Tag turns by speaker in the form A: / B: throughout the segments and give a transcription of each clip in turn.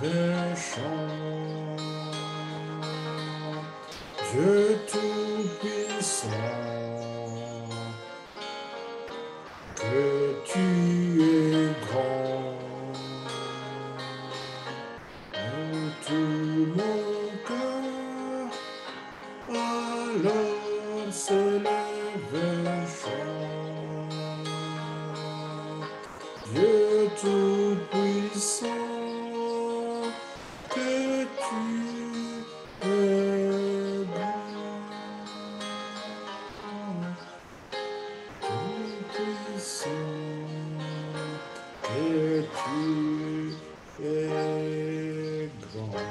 A: lève chant. Dieu Tout-Puissant, que tu es grand. En tout mon cœur, alors se lève un chant. Dieu Tout-Puissant, que tu es grand. Tout-Puissant, que tu es grand.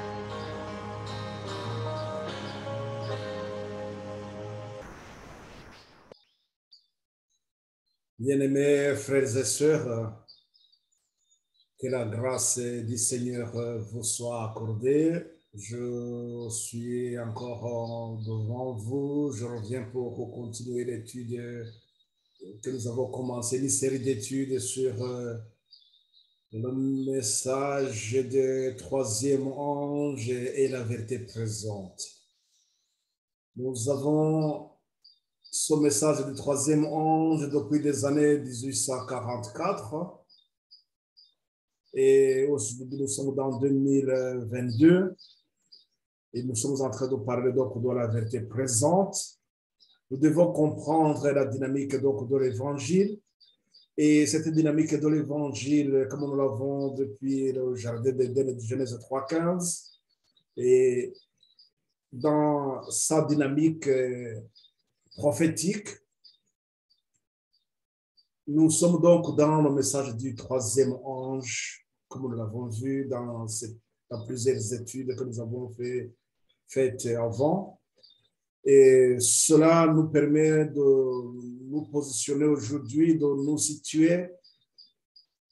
A: Bien-aimés frères et sœurs, que la grâce du Seigneur vous soit accordée. Je suis encore devant vous. Je reviens pour continuer l'étude que nous avons commencé, une série d'études sur le message du troisième ange et la vérité présente. Nous avons ce message du troisième ange depuis les années 1844 et aujourd'hui nous sommes dans 2022 et nous sommes en train de parler donc de la vérité présente. Nous devons comprendre la dynamique donc de l'évangile. Et cette dynamique de l'évangile, comme nous l'avons depuis le jardin d'Éden de Genèse 3,15, et dans sa dynamique prophétique, nous sommes donc dans le message du troisième ange, comme nous l'avons vu dans plusieurs études que nous avons faites avant. Et cela nous permet de nous positionner aujourd'hui, de nous situer,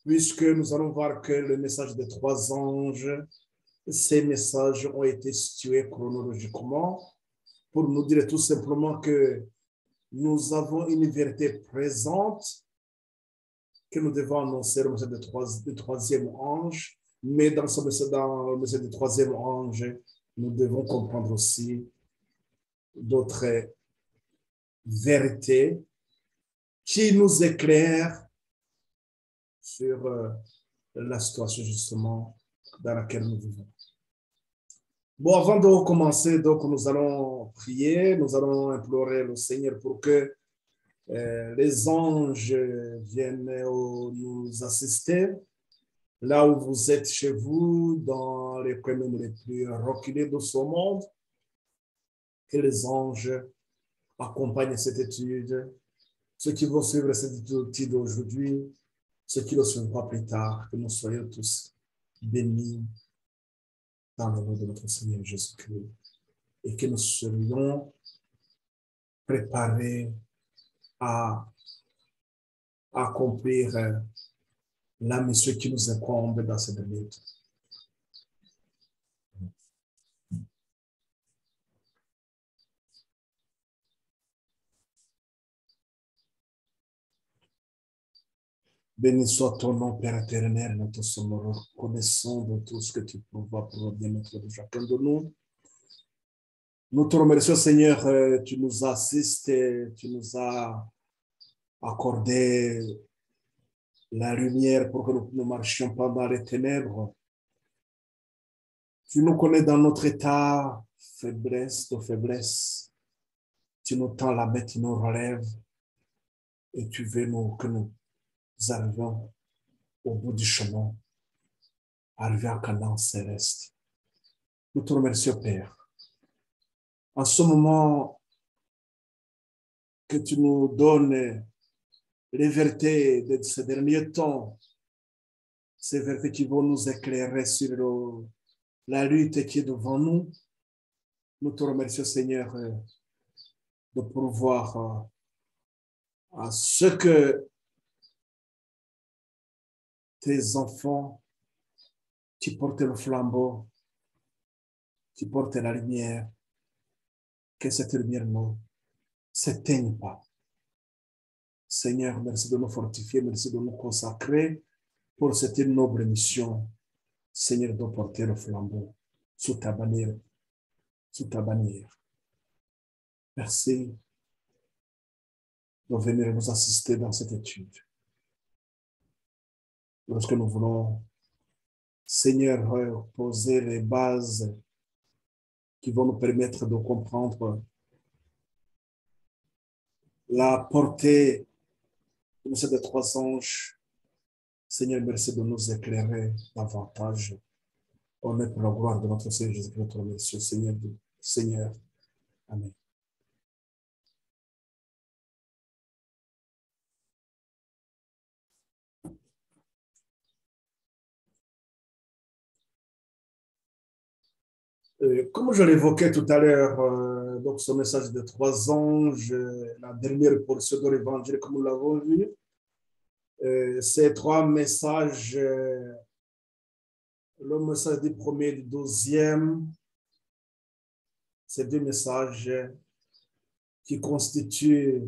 A: puisque nous allons voir que le message des trois anges, ces messages ont été situés chronologiquement pour nous dire tout simplement que nous avons une vérité présente que nous devons annoncer au message du troisième ange, mais dans le message du troisième ange, nous devons comprendre aussi d'autres vérités qui nous éclairent sur la situation justement dans laquelle nous vivons. Bon, avant de commencer, donc, nous allons prier, nous allons implorer le Seigneur pour que les anges viennent nous assister là où vous êtes chez vous, dans les coins les plus reculés de ce monde, que les anges accompagnent cette étude, ceux qui vont suivre cette étude aujourd'hui, ceux qui ne le suivront plus tard, que nous soyons tous bénis dans le nom de notre Seigneur Jésus-Christ et que nous serions préparés à accomplir la mission qui nous incombe dans cette minute. Béni soit ton nom, Père éternel, nous te sommes reconnaissants de tout ce que tu pourvois pour le bien-être de chacun de nous. Nous te remercions, Seigneur, tu nous assistes, tu nous as accordé la lumière pour que nous ne marchions pas dans les ténèbres. Tu nous connais dans notre état de faiblesse. Tu nous tends la main, tu nous relèves et tu veux que nous arrivions au bout du chemin, arriver à Canaan céleste. Nous te remercions, Père. En ce moment que tu nous donnes les vérités de ces derniers temps, ces vérités qui vont nous éclairer sur la lutte qui est devant nous, nous te remercions, Seigneur, de pourvoir à ce que tes enfants qui portent le flambeau, qui portent la lumière, que cette lumière ne s'éteigne pas. Seigneur, merci de nous fortifier, merci de nous consacrer pour cette noble mission Seigneur, de porter le flambeau sous ta bannière. Sous ta bannière. Merci de venir nous assister dans cette étude. Lorsque nous voulons, Seigneur, poser les bases qui vont nous permettre de comprendre la portée du message des trois anges. Seigneur, merci de nous éclairer davantage. On est pour la gloire de notre Seigneur Jésus-Christ, notre Seigneur. Seigneur. Amen. Comme je l'évoquais tout à l'heure, donc ce message des trois anges, la dernière portion de l'évangile, comme nous l'avons vu, ces trois messages, le message du premier et du deuxième, ces deux messages qui constituent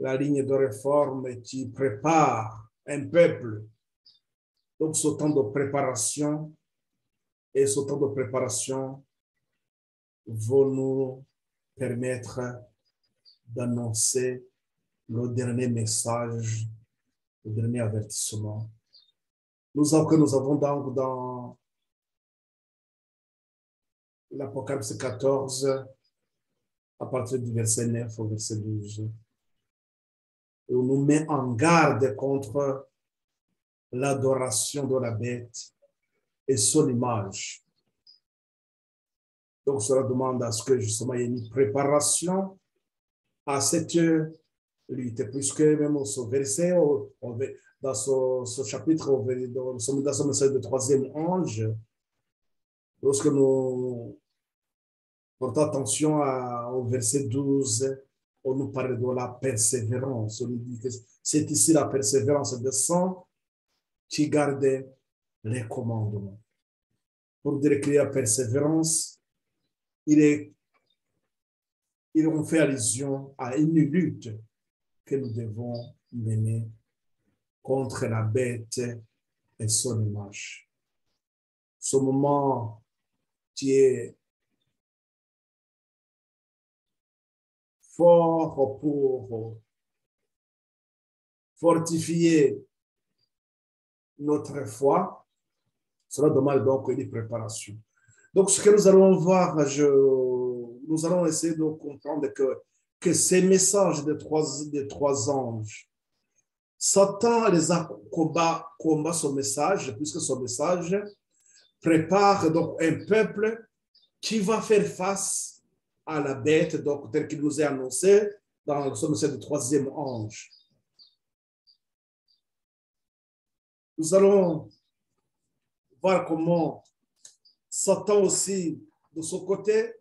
A: la ligne de réforme et qui préparent un peuple. Donc, ce temps de préparation et ce temps de préparation vont nous permettre d'annoncer le dernier message, le dernier avertissement. Nous avons donc dans l'Apocalypse 14, à partir du verset 9 au verset 12, et on nous met en garde contre l'adoration de la bête et son image. Donc, cela demande à ce que justement il y ait une préparation à cette lutte, puisque même au verset, dans ce chapitre, dans ce message de troisième ange, lorsque nous portons attention au verset 12, on nous parle de la persévérance. On nous dit que c'est ici la persévérance des saints qui gardent les commandements. Pour dire qu'il y a persévérance, ils ont fait allusion à une lutte que nous devons mener contre la bête et son image. Ce moment qui est fort pour fortifier notre foi, cela demande donc une préparation. Donc, ce que nous allons voir, nous allons essayer de comprendre que ces messages des trois anges, Satan les a combat ce message, puisque ce message prépare donc un peuple qui va faire face à la bête, donc tel qu'il nous est annoncé dans ce message du troisième ange. Nous allons voir comment Satan aussi, de son côté,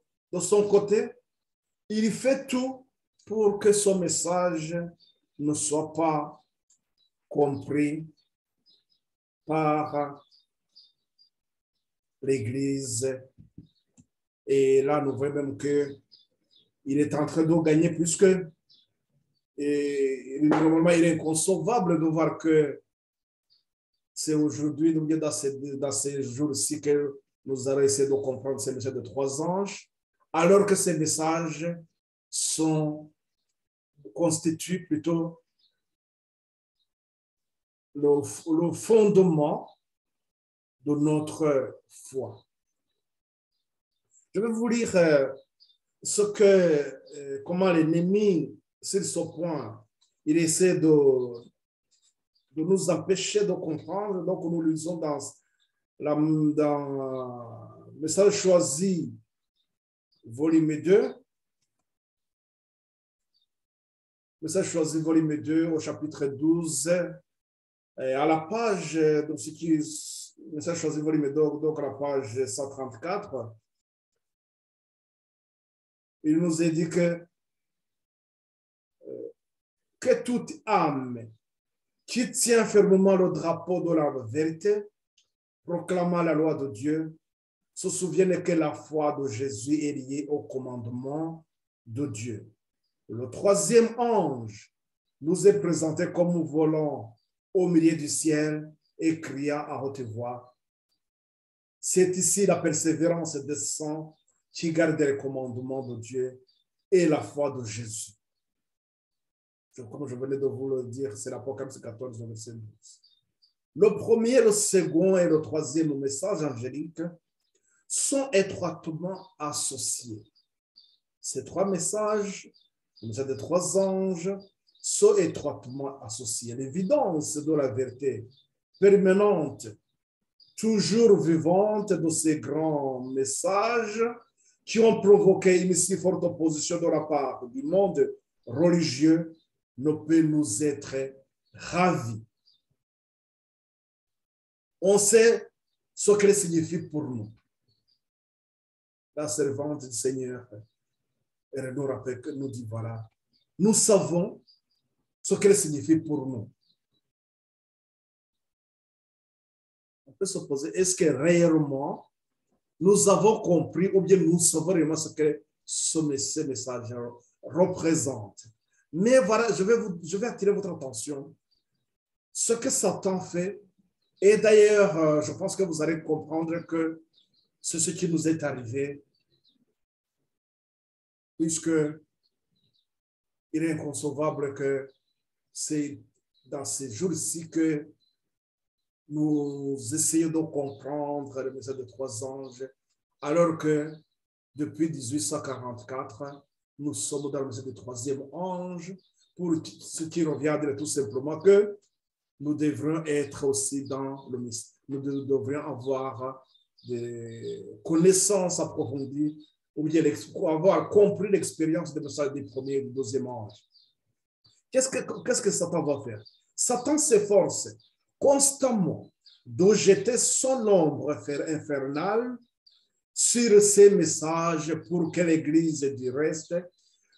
A: il fait tout pour que son message ne soit pas compris par l'Église. Et là, nous voyons même qu'il est en train de gagner puisque normalement, il est inconcevable de voir que c'est aujourd'hui, dans ces jours-ci, que nous allons essayer de comprendre ces messages de trois anges, alors que ces messages constituent plutôt le fondement de notre foi. Je vais vous lire comment l'ennemi, sur ce point, il essaie de nous empêcher de comprendre. Donc, nous lisons dans le message choisi, volume 2. Message choisi, volume 2, au chapitre 12, à la page, donc ce qui est message choisi, volume 2, donc à la page 134, il nous est dit que toute âme qui tient fermement le drapeau de la vérité, proclamant la loi de Dieu, se souvienne que la foi de Jésus est liée au commandement de Dieu. Le troisième ange nous est présenté comme volant au milieu du ciel et cria à haute voix, C'est ici la persévérance des saints qui gardent les commandements de Dieu et la foi de Jésus. Comme je venais de vous le dire, c'est l'Apocalypse 14, verset 12. Le premier, le second et le troisième message angélique sont étroitement associés. Ces trois messages, le message des trois anges, sont étroitement associés. L'évidence de la vérité permanente, toujours vivante de ces grands messages qui ont provoqué une si forte opposition de la part du monde religieux ne peut nous être ravis. On sait ce qu'elle signifie pour nous. La servante du Seigneur, elle nous rappelle, nous dit, voilà, nous savons ce qu'elle signifie pour nous. On peut se poser, est-ce que réellement, nous avons compris ou bien nous savons réellement ce que ce message représente? Mais voilà, je vais attirer votre attention. Ce que Satan fait, et d'ailleurs, je pense que vous allez comprendre que c'est ce qui nous est arrivé, puisque il est inconcevable que c'est dans ces jours-ci que nous essayons de comprendre le message des trois anges, alors que depuis 1844, nous sommes dans le message du troisième ange, pour ce qui revient à dire tout simplement que nous devrions être aussi dans le mystère. Nous devrions avoir des connaissances approfondies ou bien avoir compris l'expérience des messages du premier et du deuxième ange. Qu'est-ce que Satan va faire? Satan s'efforce constamment de jeter son ombre infernale sur ces messages pour que l'Église du reste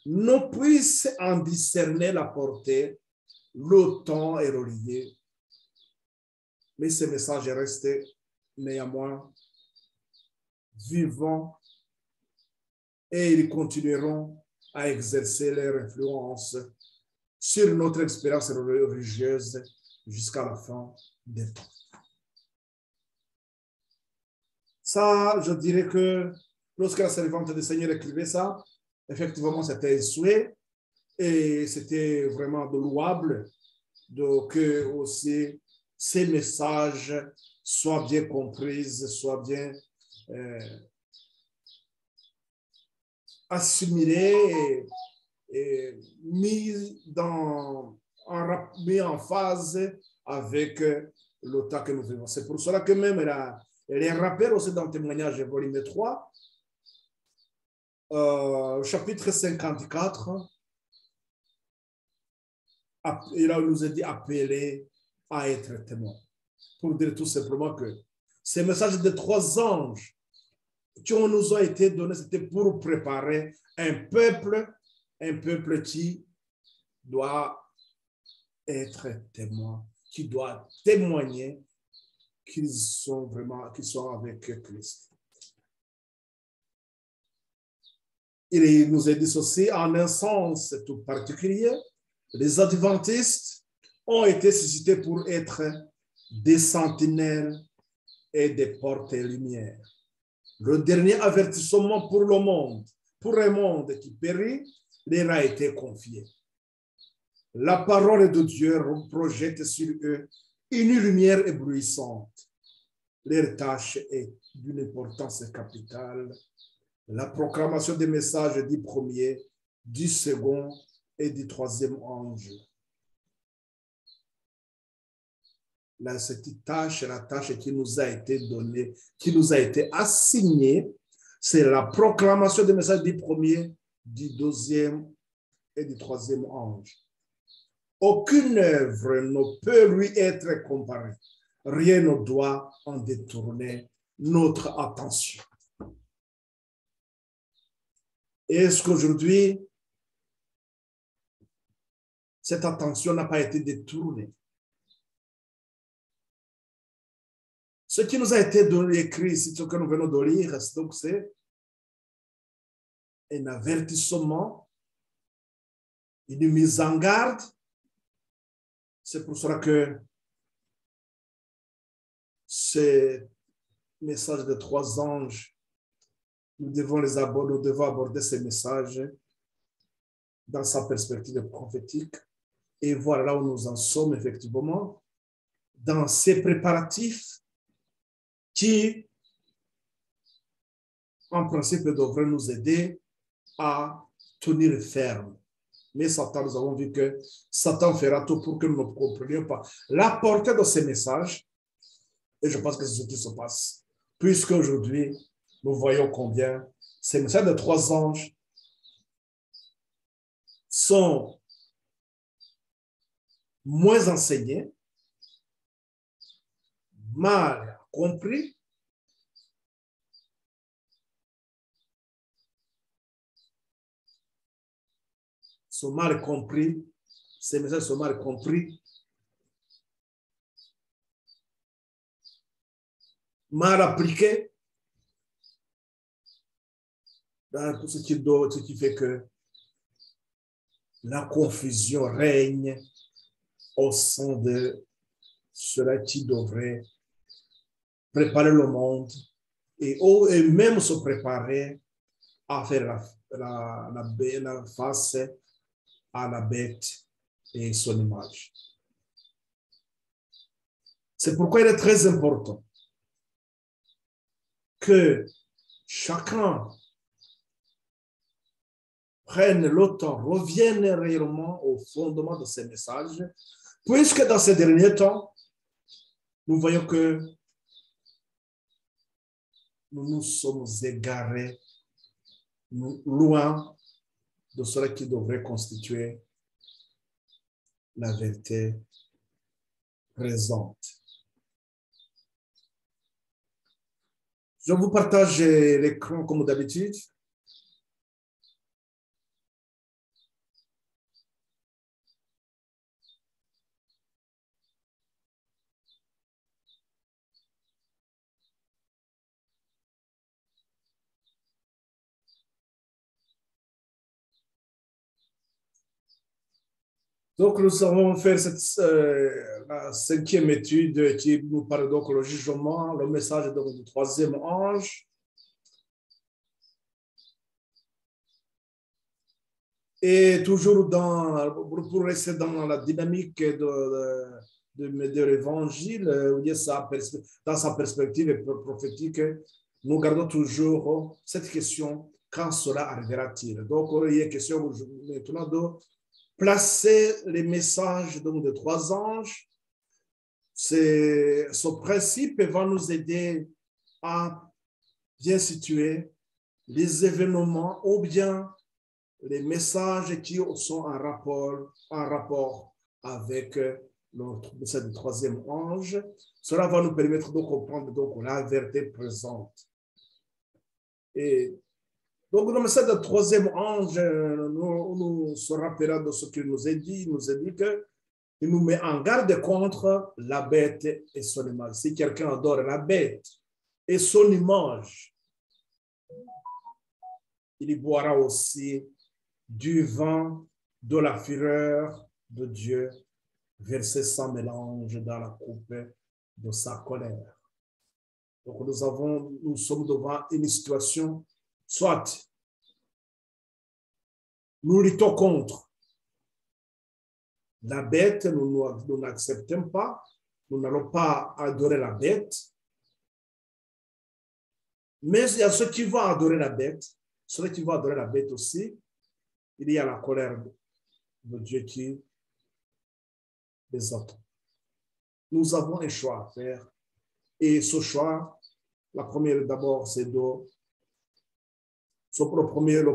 A: ne puisse en discerner la portée, le temps est relié. Mais ces messages restent néanmoins vivants et ils continueront à exercer leur influence sur notre expérience religieuse jusqu'à la fin des temps. Ça, je dirais que lorsque la servante du Seigneur écrivait ça, effectivement, c'était un souhait et c'était vraiment de louable que aussi ces messages soient bien compris, soient bien assimilés et mis en phase avec le temps que nous vivons. C'est pour cela que même les rappels aussi dans le témoignage volume 3, chapitre 54, il nous a dit appeler à être témoin. Pour dire tout simplement que ces messages des trois anges qui nous ont été donnés, c'était pour préparer un peuple qui doit être témoin, qui doit témoigner qu'ils sont avec Christ. Il nous a dit aussi en un sens tout particulier, les adventistes ont été suscités pour être des sentinelles et des portes-lumière. Le dernier avertissement pour le monde, pour un monde qui périt, leur a été confié. La parole de Dieu projette sur eux une lumière éblouissante. Leur tâche est d'une importance capitale. La proclamation des messages du premier, du second et du troisième ange. Cette tâche, la tâche qui nous a été donnée, qui nous a été assignée, c'est la proclamation des messages du premier, du deuxième et du troisième ange. Aucune œuvre ne peut lui être comparée. Rien ne doit en détourner notre attention. Est-ce qu'aujourd'hui, cette attention n'a pas été détournée? Ce qui nous a été donné, écrit, c'est ce que nous venons de lire, donc c'est un avertissement, une mise en garde. C'est pour cela que c'est messages des trois anges, nous devons aborder ces messages dans sa perspective prophétique et voir là où nous en sommes effectivement dans ces préparatifs qui, en principe, devraient nous aider à tenir ferme. Mais Satan, nous avons vu que Satan fera tout pour que nous ne comprenions pas la portée de ces messages. Et je pense que c'est ce qui se passe. Puisque aujourd'hui, nous voyons combien ces messages de trois anges sont moins enseignés, mal compris, sont mal compris, ces messages sont mal compris, mal appliqués, ce qui fait que la confusion règne au sein de ceux qui devrait préparer le monde et même se préparer à faire la face à la bête et son image. C'est pourquoi il est très important que chacun prenne le temps, revienne réellement au fondement de ces messages, puisque dans ces derniers temps, nous voyons que nous nous sommes égarés loin de cela qui devrait constituer la vérité présente. Je vous partage l'écran comme d'habitude. Donc, nous allons faire la cinquième étude qui nous parle donc le jugement, le message donc, du troisième ange. Et toujours pour rester dans la dynamique de l'évangile, dans sa perspective prophétique, nous gardons toujours cette question, quand cela arrivera-t-il? Donc, il est question maintenant de placer les messages donc, de trois anges. Ce principe va nous aider à bien situer les événements ou bien les messages qui sont en rapport avec le troisième ange. Cela va nous permettre de comprendre donc, la vérité présente. Et donc, le message du troisième ange nous se rappellera de ce qu'il nous a dit. Il nous a dit qu'il nous met en garde contre la bête et son image. Si quelqu'un adore la bête et son image, il boira aussi du vin de la fureur de Dieu, versé sans mélange dans la coupe de sa colère. Donc, nous sommes devant une situation, soit nous luttons contre la bête, nous n'acceptons pas, nous n'allons pas adorer la bête, mais il y a ceux qui vont adorer la bête, ceux qui vont adorer la bête aussi, il y a la colère de Dieu qui les attend. Nous avons un choix à faire. Et ce choix, la première d'abord, c'est le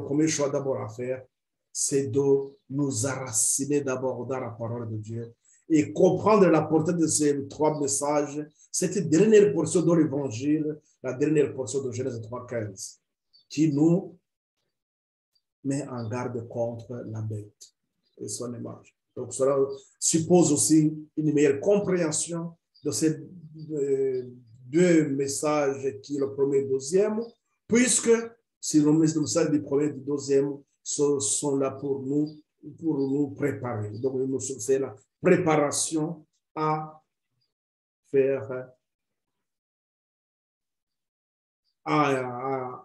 A: premier choix d'abord à faire, c'est de nous enraciner d'abord dans la parole de Dieu et comprendre la portée de ces trois messages. Cette dernière portion de l'évangile, la dernière portion de Genèse 3,15, qui nous met en garde contre la bête et son image. Donc, cela suppose aussi une meilleure compréhension de ces deux messages qui est le premier et le deuxième, puisque si le message du premier et du deuxième sont là pour nous préparer. Donc, c'est la préparation à faire à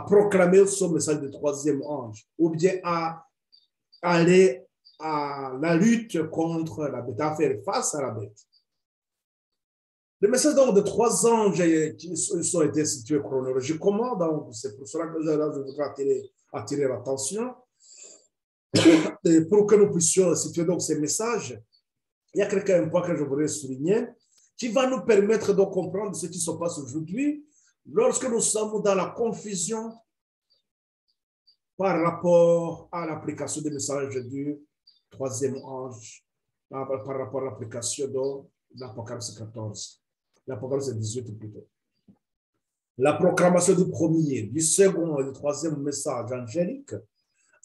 A: proclamer son message de troisième ange, ou bien à aller à la lutte contre la bête, à faire face à la bête. Les messages donc de 3 anges qui ont été situés chronologiquement, donc c'est pour cela que je voudrais attirer l'attention. Pour que nous puissions situer donc ces messages, il y a un point que je voudrais souligner qui va nous permettre de comprendre ce qui se passe aujourd'hui lorsque nous sommes dans la confusion par rapport à l'application des messages du troisième ange, par rapport à l'application de l'Apocalypse 14. L'Apocalypse 18 plutôt. La proclamation du premier, du second et du troisième message angélique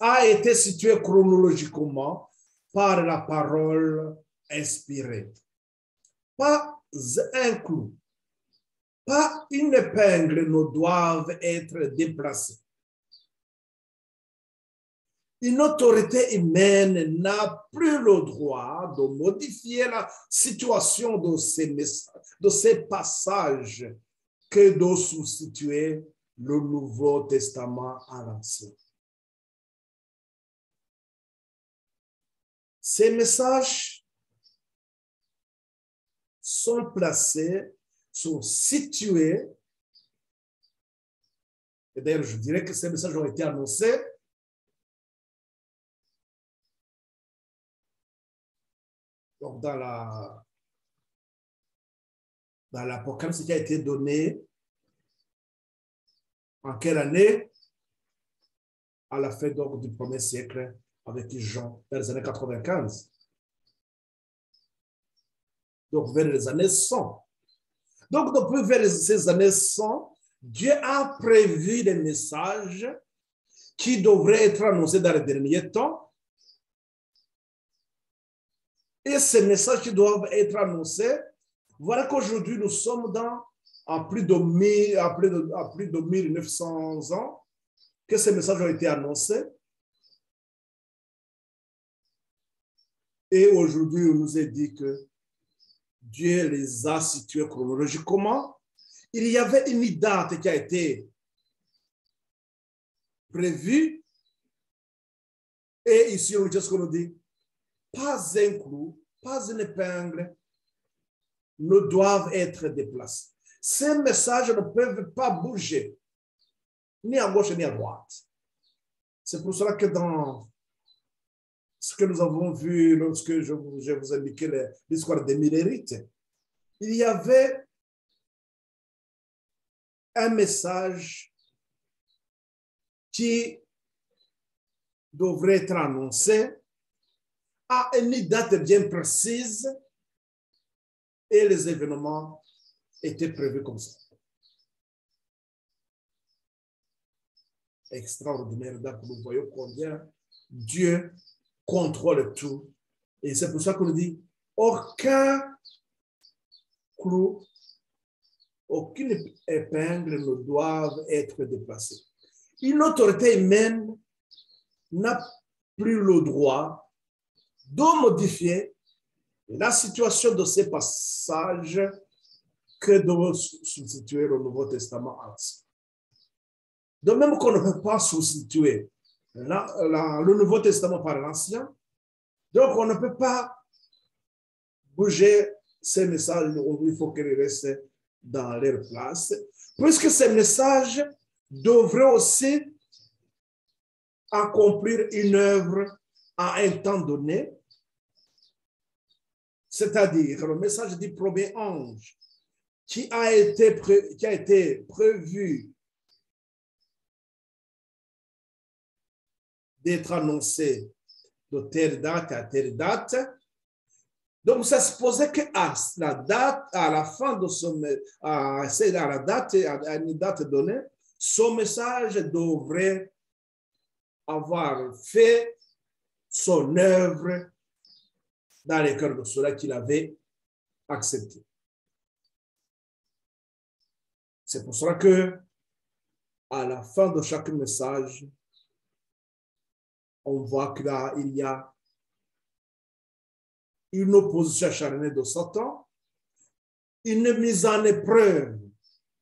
A: a été située chronologiquement par la parole inspirée. Pas un clou, pas une épingle ne doivent être déplacées. Une autorité humaine n'a plus le droit de modifier la situation de ces passages que de substituer le Nouveau Testament à l'Ancien. Ces messages sont placés, sont situés, et d'ailleurs je dirais que ces messages ont été annoncés donc dans l'Apocalypse qui a été donné en quelle année? À la fin donc du 1er siècle avec Jean, vers les années 95. Donc vers les années 100. Donc depuis vers ces années 100, Dieu a prévu des messages qui devraient être annoncés dans les derniers temps. Et ces messages qui doivent être annoncés, voilà qu'aujourd'hui nous sommes à plus de 1900 ans que ces messages ont été annoncés. Et aujourd'hui, on nous a dit que Dieu les a situés chronologiquement. Il y avait une date qui a été prévue. Et ici, on nous dit, pas un clou, pas une épingle ne doivent être déplacés. Ces messages ne peuvent pas bouger, ni à gauche ni à droite. C'est pour cela que dans ce que nous avons vu lorsque je vous indiquais l'histoire des Millérites, il y avait un message qui devrait être annoncé à une date bien précise et les événements étaient prévus comme ça. Extraordinaire, donc nous voyons combien Dieu contrôle tout. Et c'est pour ça qu'on dit aucun clou, aucune épingle ne doivent être déplacées. Une autorité humaine n'a plus le droit de modifier la situation de ces passages que de substituer le Nouveau Testament à l'Ancien. De même qu'on ne peut pas substituer le Nouveau Testament par l'Ancien, donc on ne peut pas bouger ces messages, il faut qu'ils restent dans leur place, puisque ces messages devraient aussi accomplir une œuvre à un temps donné, c'est-à-dire le message du premier ange qui a été prévu d'être annoncé de telle date à telle date. Donc, ça se posait qu'à la date, à la fin de à une date donnée, son message devrait avoir fait son œuvre dans les cœurs de ceux-là qu'il avait accepté. C'est pour cela que, à la fin de chaque message, on voit que là, il y a une opposition acharnée de Satan, une mise en épreuve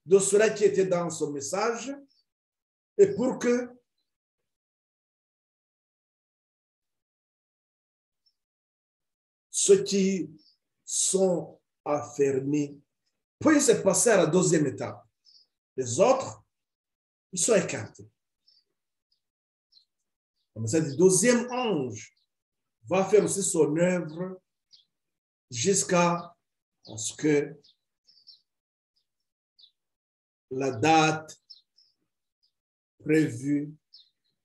A: de cela qui était dans son message et pour que ceux qui sont affermis puissent passer à la deuxième étape. Les autres, ils sont écartés. Comme ça, le deuxième ange va faire aussi son œuvre jusqu'à ce que la date prévue,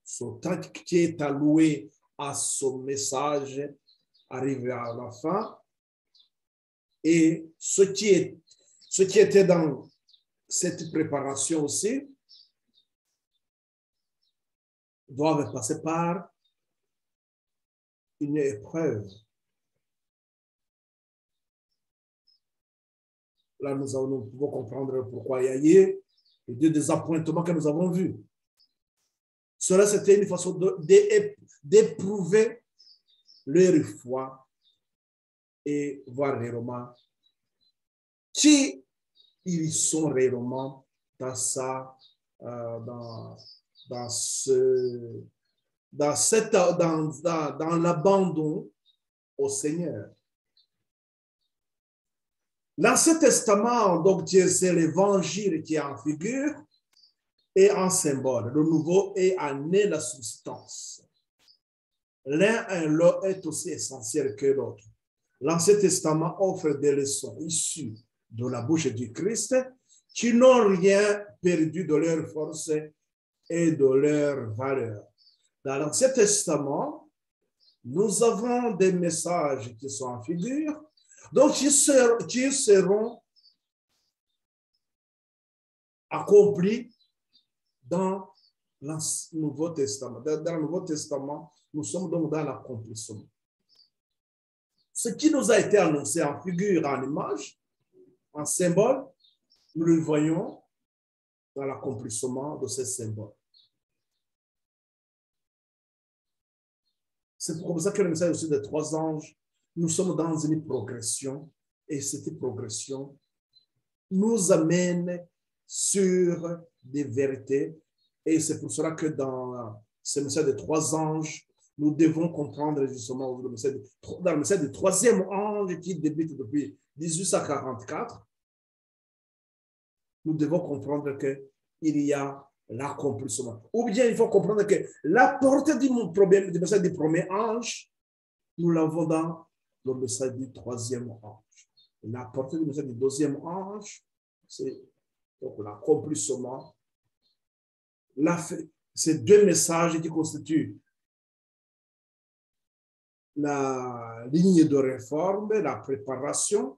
A: son temps qui est alloué à son message arrive à la fin. Et ce qui était dans cette préparation aussi doivent passer par une épreuve. Là, nous pouvons comprendre pourquoi il y a eu les deux désappointements que nous avons vus. Cela, c'était une façon d'éprouver leur foi et voir réellement qui ils sont réellement dans l'abandon au Seigneur. L'Ancien Testament, donc, c'est l'évangile qui est en figure et en symbole. Le nouveau est en est la substance. L'un est aussi essentiel que l'autre. L'Ancien Testament offre des leçons issues de la bouche du Christ qui n'ont rien perdu de leur force et de leur valeur. Dans l'Ancien Testament, nous avons des messages qui sont en figure, donc qui seront accomplis dans le Nouveau Testament. Dans le Nouveau Testament, nous sommes donc dans l'accomplissement. Ce qui nous a été annoncé en figure, en image, en symbole, nous le voyons dans l'accomplissement de ces symboles. C'est comme ça que le message aussi des trois anges, nous sommes dans une progression et cette progression nous amène sur des vérités et c'est pour cela que dans ce message des trois anges, nous devons comprendre justement dans le message du troisième ange qui débute depuis 1844, nous devons comprendre qu'il y a l'accomplissement. Ou bien il faut comprendre que la portée du message du premier ange, nous l'avons dans le message du troisième ange. La portée du message du deuxième ange, c'est l'accomplissement. Ces deux messages qui constituent la ligne de réforme, la préparation.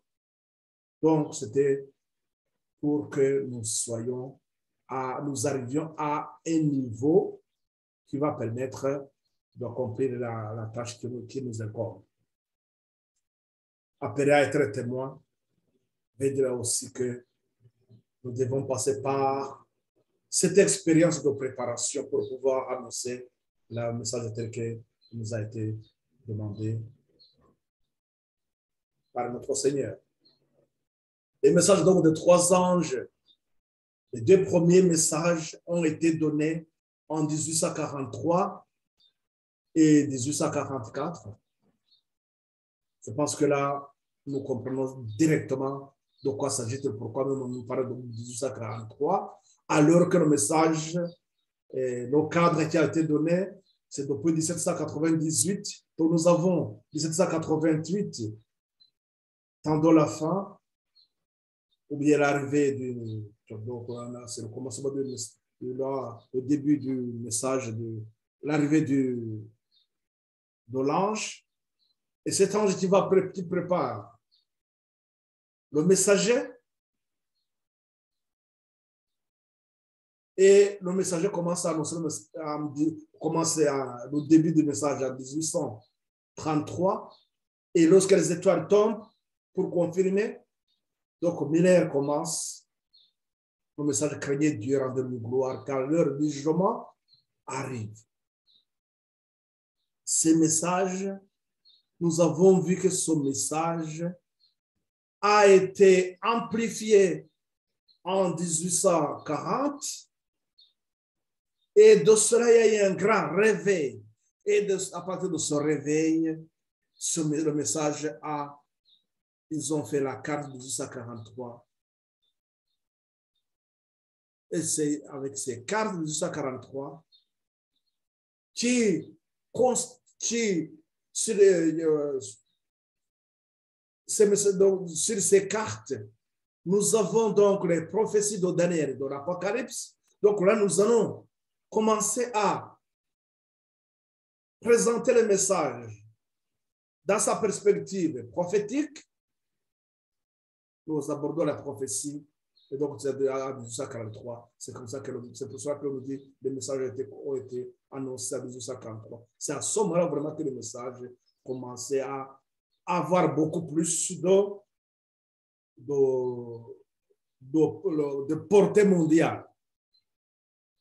A: Donc, c'était pour que nous arrivions à un niveau qui va permettre d'accomplir la tâche qui nous incombe. Appelé à être témoin, veut dire aussi que nous devons passer par cette expérience de préparation pour pouvoir annoncer le message tel que nous a été demandé par notre Seigneur. Les messages donc des trois anges, les deux premiers messages ont été donnés en 1843 et 1844. Je pense que là, nous comprenons directement de quoi s'agit-il, pourquoi nous parlons de 1843, alors que le message, le cadre qui a été donné, c'est depuis 1798. Donc nous avons 1788, tendant la fin, ou bien l'arrivée c'est le commencement au début du message, l'arrivée de l'ange, et cet ange qui prépare le messager, et le messager commence à annoncer le début du message en 1833, et lorsque les étoiles tombent pour confirmer, donc Miller commence, le message craignait Dieu, rendez-lui gloire, car l'heure du jugement arrive. Ces messages, nous avons vu que ce message a été amplifié en 1840. Et de cela, il y a eu un grand réveil. Et à partir de ce réveil, le message ils ont fait la carte de 1843. Et c'est avec ces cartes de 1843 qui constituent sur ces cartes, nous avons donc les prophéties de Daniel et de l'Apocalypse. Donc là, nous allons commencer à présenter le message dans sa perspective prophétique. Nous abordons la prophétie. Et donc, c'est de 1843. C'est comme ça que c'est pour ça que nous dit les messages ont été annoncés à 1843. C'est à ce moment-là vraiment que les messages commençaient à avoir beaucoup plus de portée mondiale.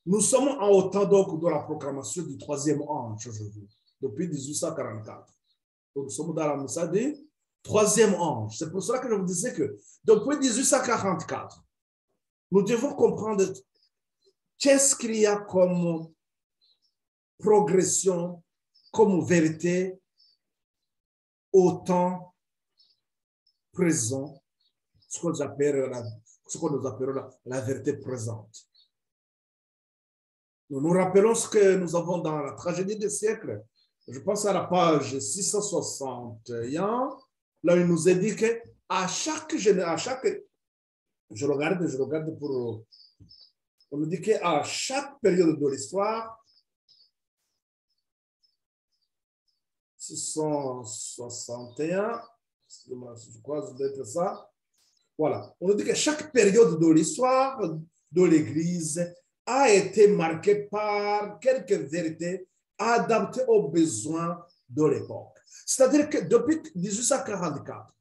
A: Nous sommes en temps donc de la proclamation du troisième ange aujourd'hui, depuis 1844. Donc, nous sommes dans la message du troisième ange. C'est pour cela que je vous disais que depuis 1844, nous devons comprendre qu'est-ce qu'il y a comme progression, comme vérité au temps présent, ce que nous appelons la vérité présente. Nous nous rappelons ce que nous avons dans la tragédie des siècles. Je pense à la page 661. Là, il nous est dit qu'à chaque génération, je regarde pour... On nous dit qu'à chaque période de l'histoire, 661, je crois que c'est ça. Voilà. On nous dit que chaque période de l'histoire de l'Église a été marquée par quelques vérités adaptées aux besoins de l'époque. C'est-à-dire que depuis 1844,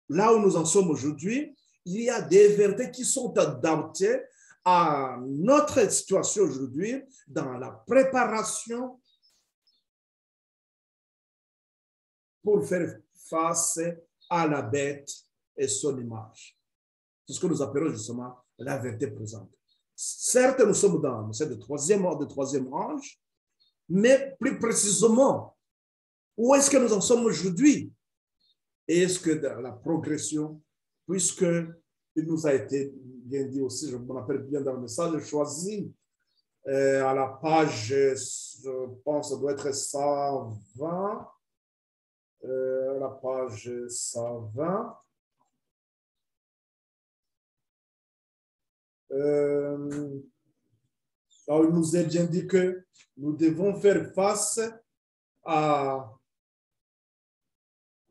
A: là où nous en sommes aujourd'hui, il y a des vérités qui sont adaptées à notre situation aujourd'hui dans la préparation pour faire face à la bête et son image. C'est ce que nous appelons justement la vérité présente. Certes, nous sommes dans le troisième ange, mais plus précisément, où est-ce que nous en sommes aujourd'hui? Et est-ce que dans la progression, puisque il nous a été bien dit aussi, je me rappelle bien dans le message choisi, à la page, je pense, ça doit être 120, la page 120. Alors, il nous est bien dit que nous devons faire face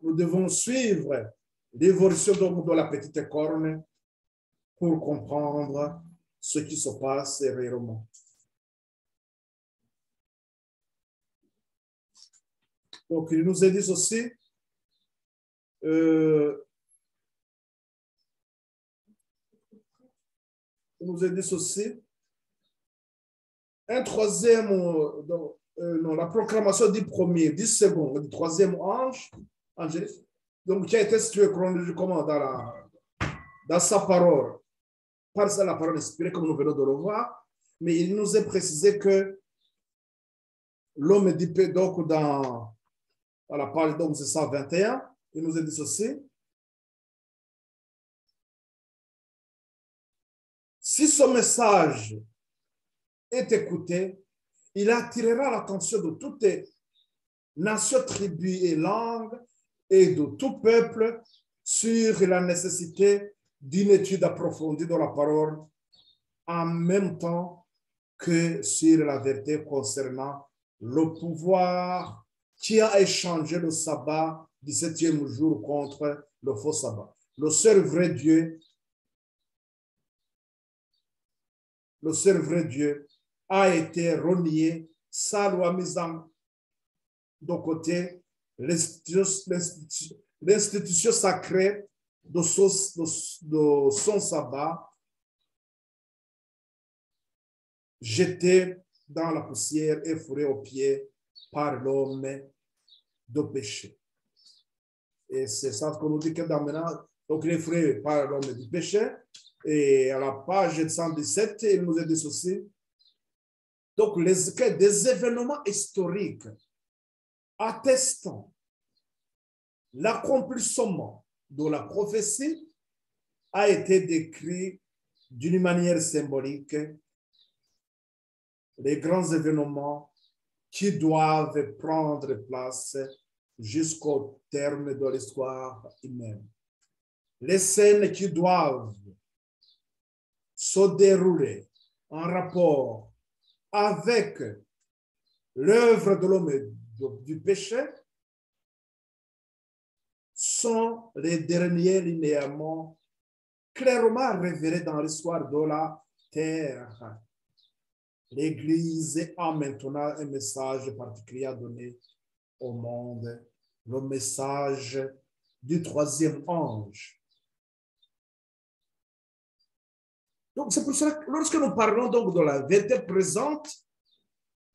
A: nous devons suivre l'évolution de la petite corne pour comprendre ce qui se passe réellement. Donc, il nous est dit aussi, un troisième, la proclamation du premier, du second, du troisième ange, donc qui a été situé chronologiquement dans sa parole, par la parole inspirée, comme nous venons de le voir, mais il nous est précisé que l'homme dit donc dans la page donc 121, il nous est dit ceci. Si ce message est écouté, il attirera l'attention de toutes les nations, tribus et langues et de tout peuple sur la nécessité d'une étude approfondie de la parole en même temps que sur la vérité concernant le pouvoir qui a échangé le sabbat du 7e jour contre le faux sabbat. Le seul vrai Dieu a été renié, sa loi mise de côté, l'institution sacrée de son sabbat, jeté dans la poussière et fourré aux pieds par l'homme de péché. Et c'est ça qu'on nous dit que dans maintenant, donc il est fourré par l'homme du péché, Et à la page 117, il nous est dit ceci. Donc, des événements historiques attestant l'accomplissement de la prophétie a été décrit d'une manière symbolique. Les grands événements qui doivent prendre place jusqu'au terme de l'histoire humaine. Les scènes qui doivent se dérouler en rapport avec l'œuvre de l'homme du péché sont les derniers linéaments clairement révélés dans l'histoire de la terre. L'Église a maintenant un message particulier à donner au monde, le message du troisième ange. Donc, c'est pour cela que lorsque nous parlons donc de la vérité présente,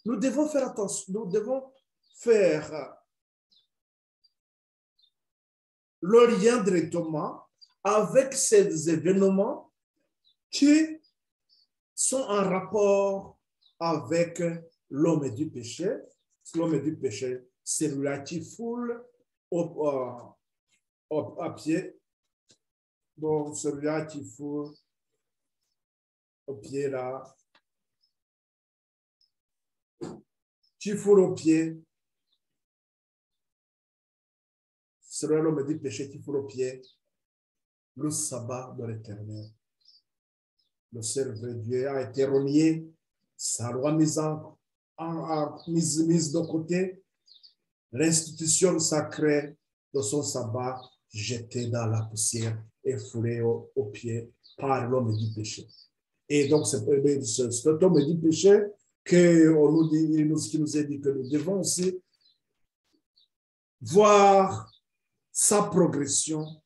A: nous devons faire attention, nous devons faire le lien directement avec ces événements qui sont en rapport avec l'homme du péché. L'homme du péché, c'est celui-là qui foule à pied. Donc, celui-là qui foule au pied là, qui foule au pied, c'est l'homme du péché qui foule au pied, le sabbat de l'Éternel. Le service de Dieu a été renié, sa loi mise de côté, l'institution sacrée de son sabbat jetée dans la poussière et foulée au pied par l'homme du péché. Et donc, c'est cet homme du péché qui nous est dit que nous devons aussi voir sa progression.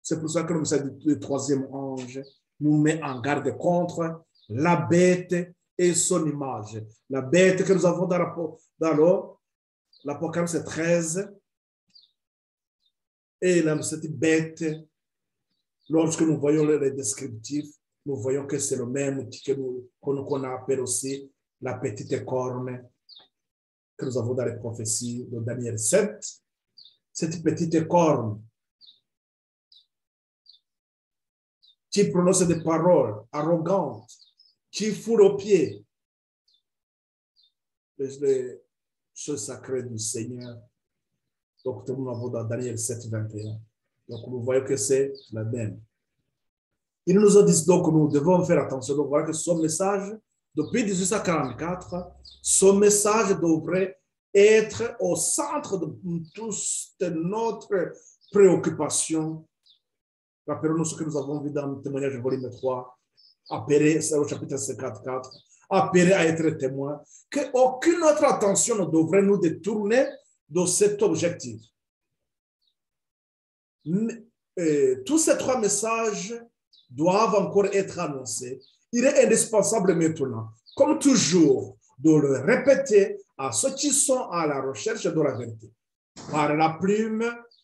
A: C'est pour ça que le troisième ange nous met en garde contre la bête et son image. La bête que nous avons dans l'Apocalypse 13 et cette bête, lorsque nous voyons les descriptifs, nous voyons que c'est le même qu'on appelle aussi la petite corne que nous avons dans les prophéties de Daniel 7. Cette petite corne qui prononce des paroles arrogantes, qui foule aux pieds les choses sacrées du Seigneur. Donc, nous l'avons dans Daniel 7, 21. Donc, nous voyons que c'est la même. Il nous a dit donc que nous devons faire attention. Donc, voilà que son message, depuis 1844, son message devrait être au centre de toute notre préoccupation. Rappelons-nous ce que nous avons vu dans le témoignage volume 3, appelé, c'est au chapitre 54, appelé à être témoin, qu'aucune autre attention ne devrait nous détourner de cet objectif. Tous ces trois messages doivent encore être annoncés. Il est indispensable maintenant, comme toujours, de le répéter à ceux qui sont à la recherche de la vérité. Par la plume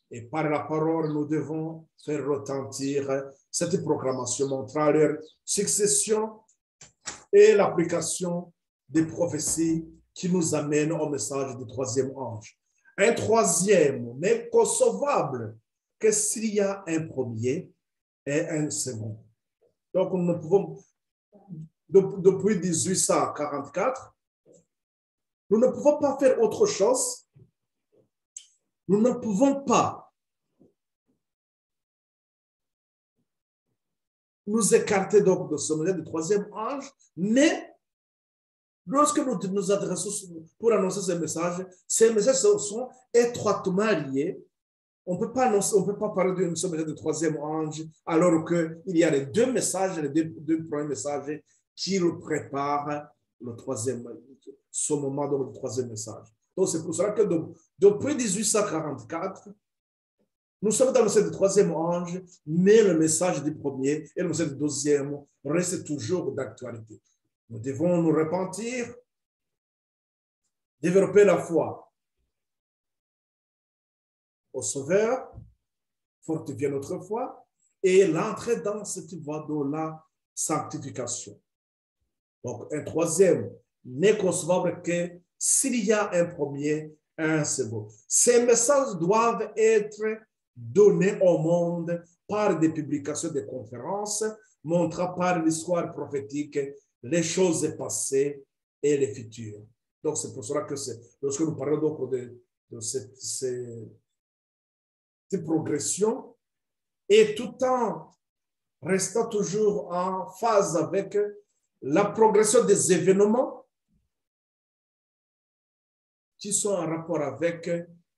A: et par la parole, nous devons faire retentir cette proclamation montrant leur succession et l'application des prophéties qui nous amènent au message du troisième ange. Un troisième n'est concevable que s'il y a un premier et un second. Donc, nous pouvons, depuis 1844, nous ne pouvons pas faire autre chose. Nous ne pouvons pas nous écarter donc de ce modèle du troisième ange, mais lorsque nous nous adressons pour annoncer ces messages sont étroitement liés. On ne peut pas parler de ce modèle du troisième ange alors qu'il y a les deux messages, les deux premiers messages qui le préparent le troisième, ce moment donc, le troisième message. Donc, c'est pour cela que depuis 1844, nous sommes dans le message du troisième ange, mais le message du premier et le message du deuxième restent toujours d'actualité. Nous devons nous repentir, développer la foi au Sauveur, fortifier notre foi et l'entrée dans cette voie de la sanctification. Donc, un troisième n'est concevable que s'il y a un premier, un second. Ces messages doivent être donnés au monde par des publications, des conférences, montrant par l'histoire prophétique les choses passées et les futures. Donc, c'est pour cela que lorsque nous parlons donc de cette progression, et tout en restant toujours en phase avec la progression des événements qui sont en rapport avec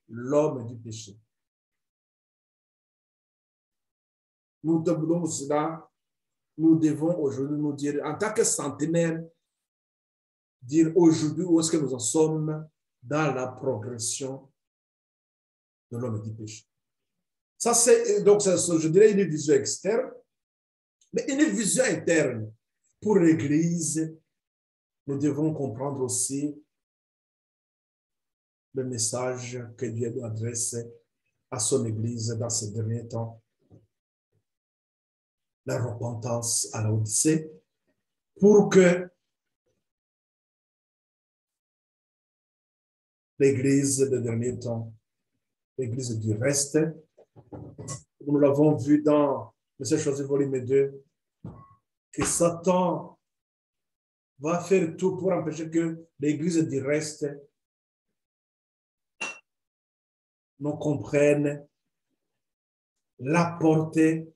A: l'homme du péché. Nous devons aujourd'hui nous dire, en tant que centenaire, dire aujourd'hui où est-ce que nous en sommes dans la progression de l'homme du péché. Ça, c'est donc, je dirais, une vision externe, mais une vision interne. Pour l'Église, nous devons comprendre aussi le message que Dieu doit adresser à son Église dans ces derniers temps. La repentance à l'Odyssée, pour que l'Église des derniers temps, l'Église du reste, nous l'avons vu dans M. Choisi volume 2, que Satan va faire tout pour empêcher que l'Église du reste nous comprenne la portée,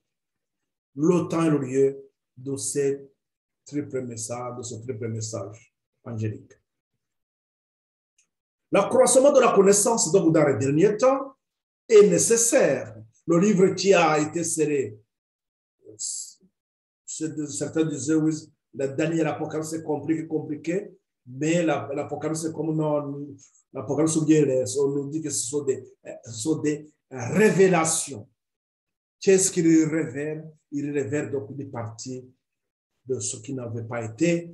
A: le temps et le lieu de ce triple message angélique. L'accroissement de la connaissance donc dans les derniers temps est nécessaire. Le livre qui a été serré, certains disaient oui, la dernière apocalypse est compliqué, mais l'apocalypse, comme l'apocalypse, on nous dit que ce sont des révélations. Qu'est-ce qu'il révèle? Il révèle donc une partie de ce qui n'avait pas été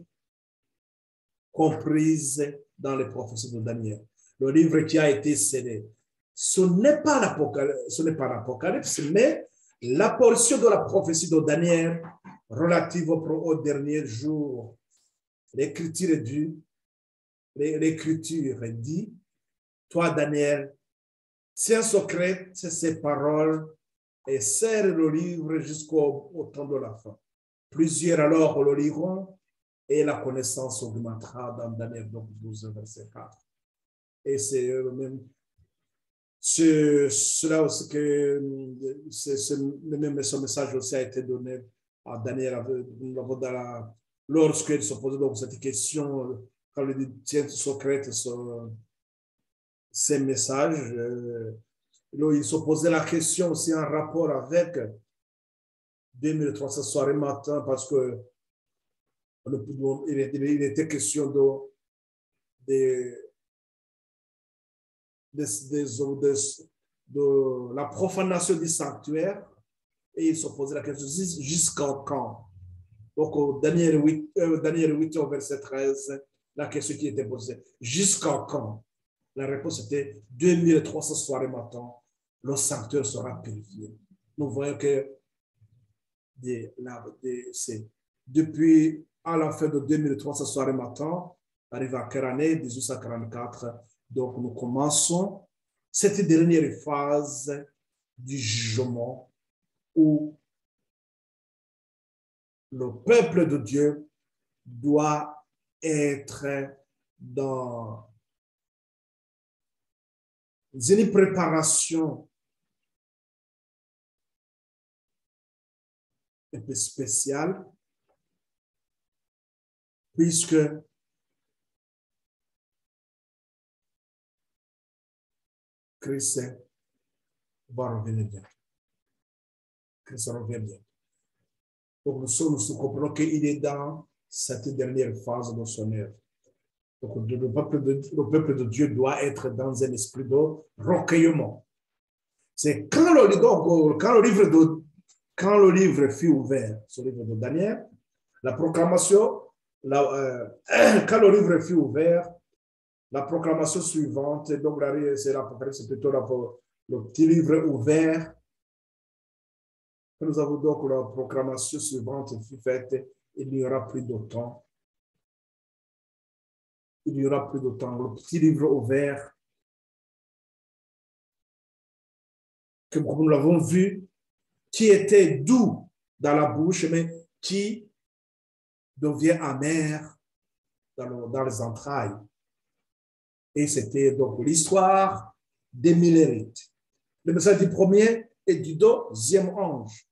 A: comprise dans les prophéties de Daniel. Le livre qui a été scellé, ce n'est pas l'Apocalypse, mais la portion de la prophétie de Daniel relative au dernier jour. L'écriture dit, toi Daniel, tiens secret ces paroles et serre le livre jusqu'au temps de la fin. Plusieurs alors le liront et la connaissance augmentera dans Daniel 12, verset 4. Et c'est même cela aussi que le même message aussi a été donné à Daniel lorsqu'il se posait donc cette question, quand il dit tiens secrète ces messages, il se posait la question aussi en rapport avec 2300 soirées matin parce que il était question de la profanation du sanctuaire et il se posait la question jusqu'à quand. Donc, au Daniel 8, au verset 13, la question qui était posée, jusqu'à quand? La réponse était 2300 soirées matin, le sanctuaire sera purifié. Nous voyons que depuis à la fin de 2300 soirées matin, arrive à quelle année? 1844. Donc, nous commençons cette dernière phase du jugement où le peuple de Dieu doit être dans une préparation un peu spéciale, puisque Christ va revenir bien. Christ revient bien. Donc, nous comprenons qu'il est dans cette dernière phase de son œuvre. Donc, le peuple de Dieu doit être dans un esprit de recueillement. C'est quand le livre fut ouvert, ce livre de Daniel, la proclamation, quand le livre fut ouvert, la proclamation suivante, donc c'est l'Apocalypse, c'est plutôt le petit livre ouvert, Nous avons donc la proclamation suivante fut faite, il n'y aura plus d'autant. Il n'y aura plus d'autant. Le petit livre ouvert, que nous l'avons vu, qui était doux dans la bouche, mais qui devient amer dans les entrailles. Et c'était donc l'histoire des Millérites. Le message du premier et du deuxième ange.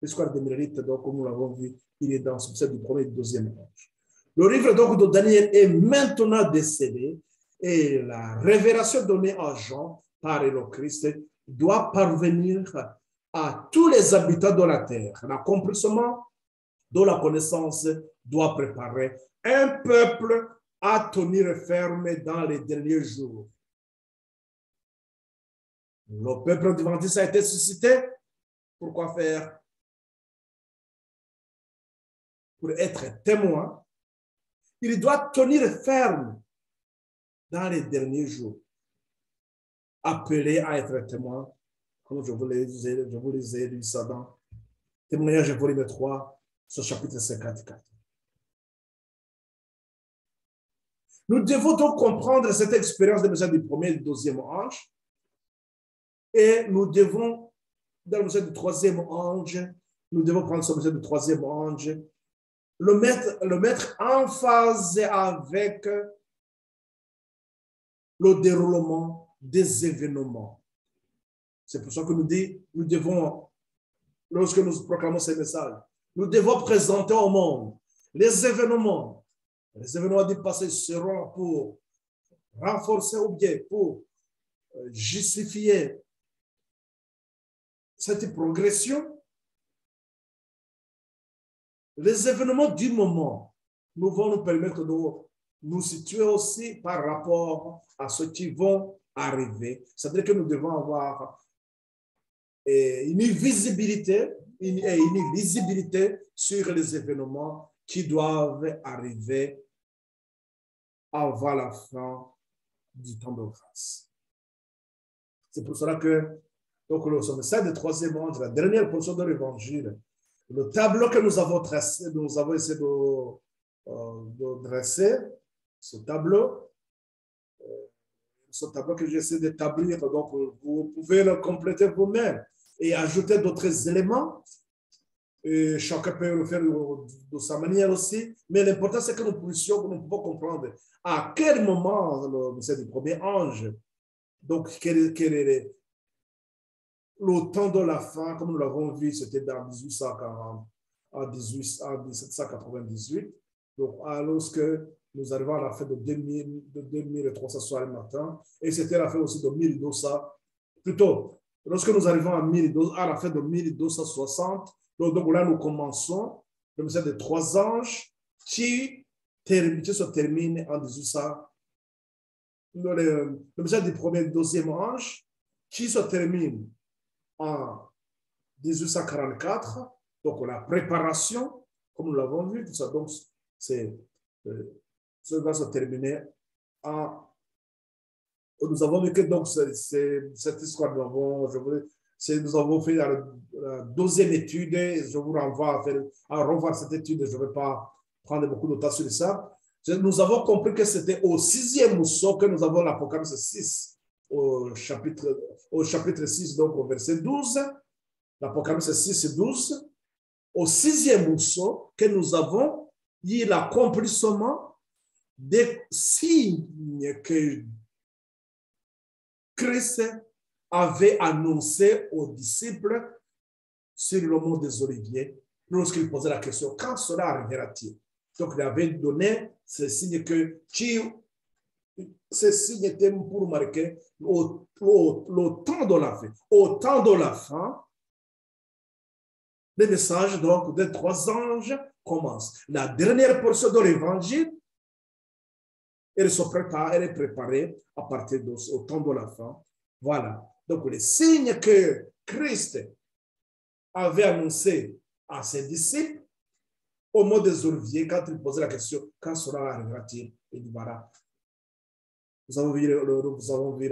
A: L'histoire des Millérites, donc, comme nous l'avons vu, il est dans ce message du premier et du deuxième ange. Le livre donc, de Daniel est maintenant décédé et la révélation donnée à Jean par le Christ doit parvenir à tous les habitants de la terre. L'accomplissement de la connaissance doit préparer un peuple à tenir ferme dans les derniers jours. Le peuple adventiste a été suscité. Pourquoi faire? Pour être témoin. Il doit tenir ferme dans les derniers jours. Appelé à être témoin, comme je vous les ai lu ça dans Témoignage volume 3, sur chapitre 54. Nous devons donc comprendre cette expérience de message du premier et du deuxième ange. Et nous devons, dans le message du troisième ange, nous devons prendre ce message du troisième ange, le mettre en phase avec le déroulement des événements. C'est pour ça que nous devons, lorsque nous proclamons ces messages, nous devons présenter au monde les événements. Les événements du passé seront pour renforcer ou bien pour justifier cette progression. Les événements du moment nous vont nous permettre de nous situer aussi par rapport à ceux qui vont arriver. C'est-à-dire que nous devons avoir une visibilité sur les événements qui doivent arriver avant la fin du temps de grâce. C'est pour cela que donc, le message du troisième ange, la dernière portion de l'évangile, le tableau que nous avons tracé, nous avons essayé de dresser, ce tableau que j'essaie d'établir, donc vous pouvez le compléter vous-même et ajouter d'autres éléments. Et chacun peut le faire de sa manière aussi, mais l'important c'est que nous pouvons comprendre à quel moment le message du premier ange, donc quel est le temps de la fin, comme nous l'avons vu, c'était dans 1840 à 1798. Donc, lorsque nous arrivons à la fin de 2300 soir le matin, et c'était la fin aussi de 1200, plutôt, lorsque nous arrivons à la fin de 1260, donc là, nous commençons le message des trois anges qui se termine en 1800. Le message du premier et deuxième ange qui se termine en 1844, donc la préparation, comme nous l'avons vu, tout ça, donc ça va se terminer en... Nous avons vu que donc cette histoire, nous avons fait la deuxième étude, je vous renvoie à revoir cette étude, je ne vais pas prendre beaucoup de temps sur ça. Nous avons compris que c'était au sixième mousseau que nous avons l'Apocalypse 6. Au chapitre 6, donc au verset 12, l'Apocalypse 6 et 12, au sixième mousseau que nous avons eu l'accomplissement des signes que Christ avait annoncé aux disciples sur le mont des Oliviers lorsqu'il posait la question, quand cela arrivera-t-il? Donc il avait donné ces signes ces signes étaient pour marquer le temps de la fin. Au temps de la fin, le message donc des trois anges commence. La dernière portion de l'évangile, elle est préparée à partir au temps de la fin. Voilà. Donc les signes que Christ avait annoncés à ses disciples au mot des Oliviers, quand il posait la question, quand cela arrivera-t-il? Il dit voilà. Nous avons vu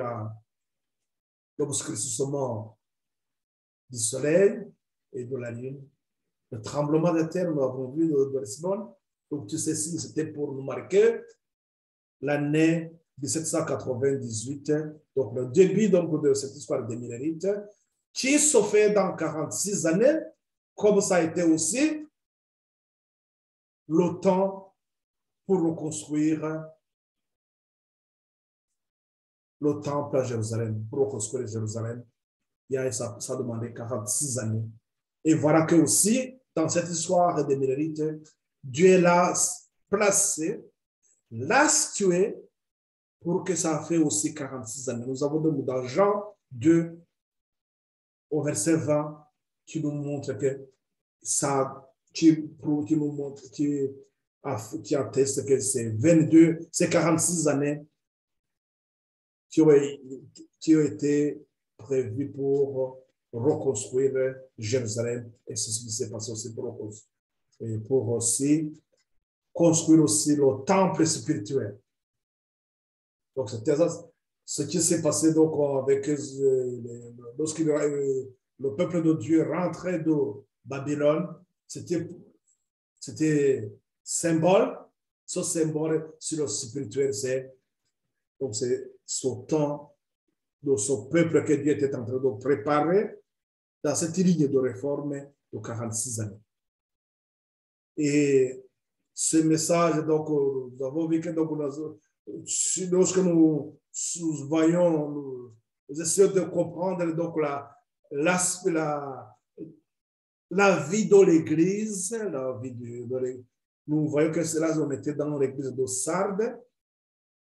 A: l'obscurcissement du soleil, et de la lune. Le tremblement de terre, nous avons vu de Barcelone. Donc, tous ces signes, c'était pour nous marquer l'année 1798, donc le début donc, de cette histoire des Millérites, qui se fait dans 46 années, comme ça a été aussi le temps pour reconstruire le temple à Jérusalem, pour reconstruire Jérusalem. Ça a demandé 46 années. Et voilà que aussi, dans cette histoire des Millérites, Dieu l'a placé, l'a situé pour que ça fait aussi 46 années. Nous avons donc dans Jean 2, au verset 20, qui nous montre que ça, qui nous montre, qui atteste que c'est 22, c'est 46 années qui ont été prévues pour reconstruire Jérusalem. Et c'est ce qui s'est passé aussi pour aussi construire aussi le temple spirituel. Donc, c'était ce qui s'est passé donc avec lorsque le peuple de Dieu rentrait de Babylone, c'était symbole. Ce symbole sur le spirituel, c'est ce temps de ce peuple que Dieu était en train de préparer dans cette ligne de réforme de 46 années. Et ce message, donc, nous avons vu que donc, lorsque nous voyons, nous essayons de comprendre donc la vie de l'Église, nous voyons que cela, on était dans l'église de Sardes.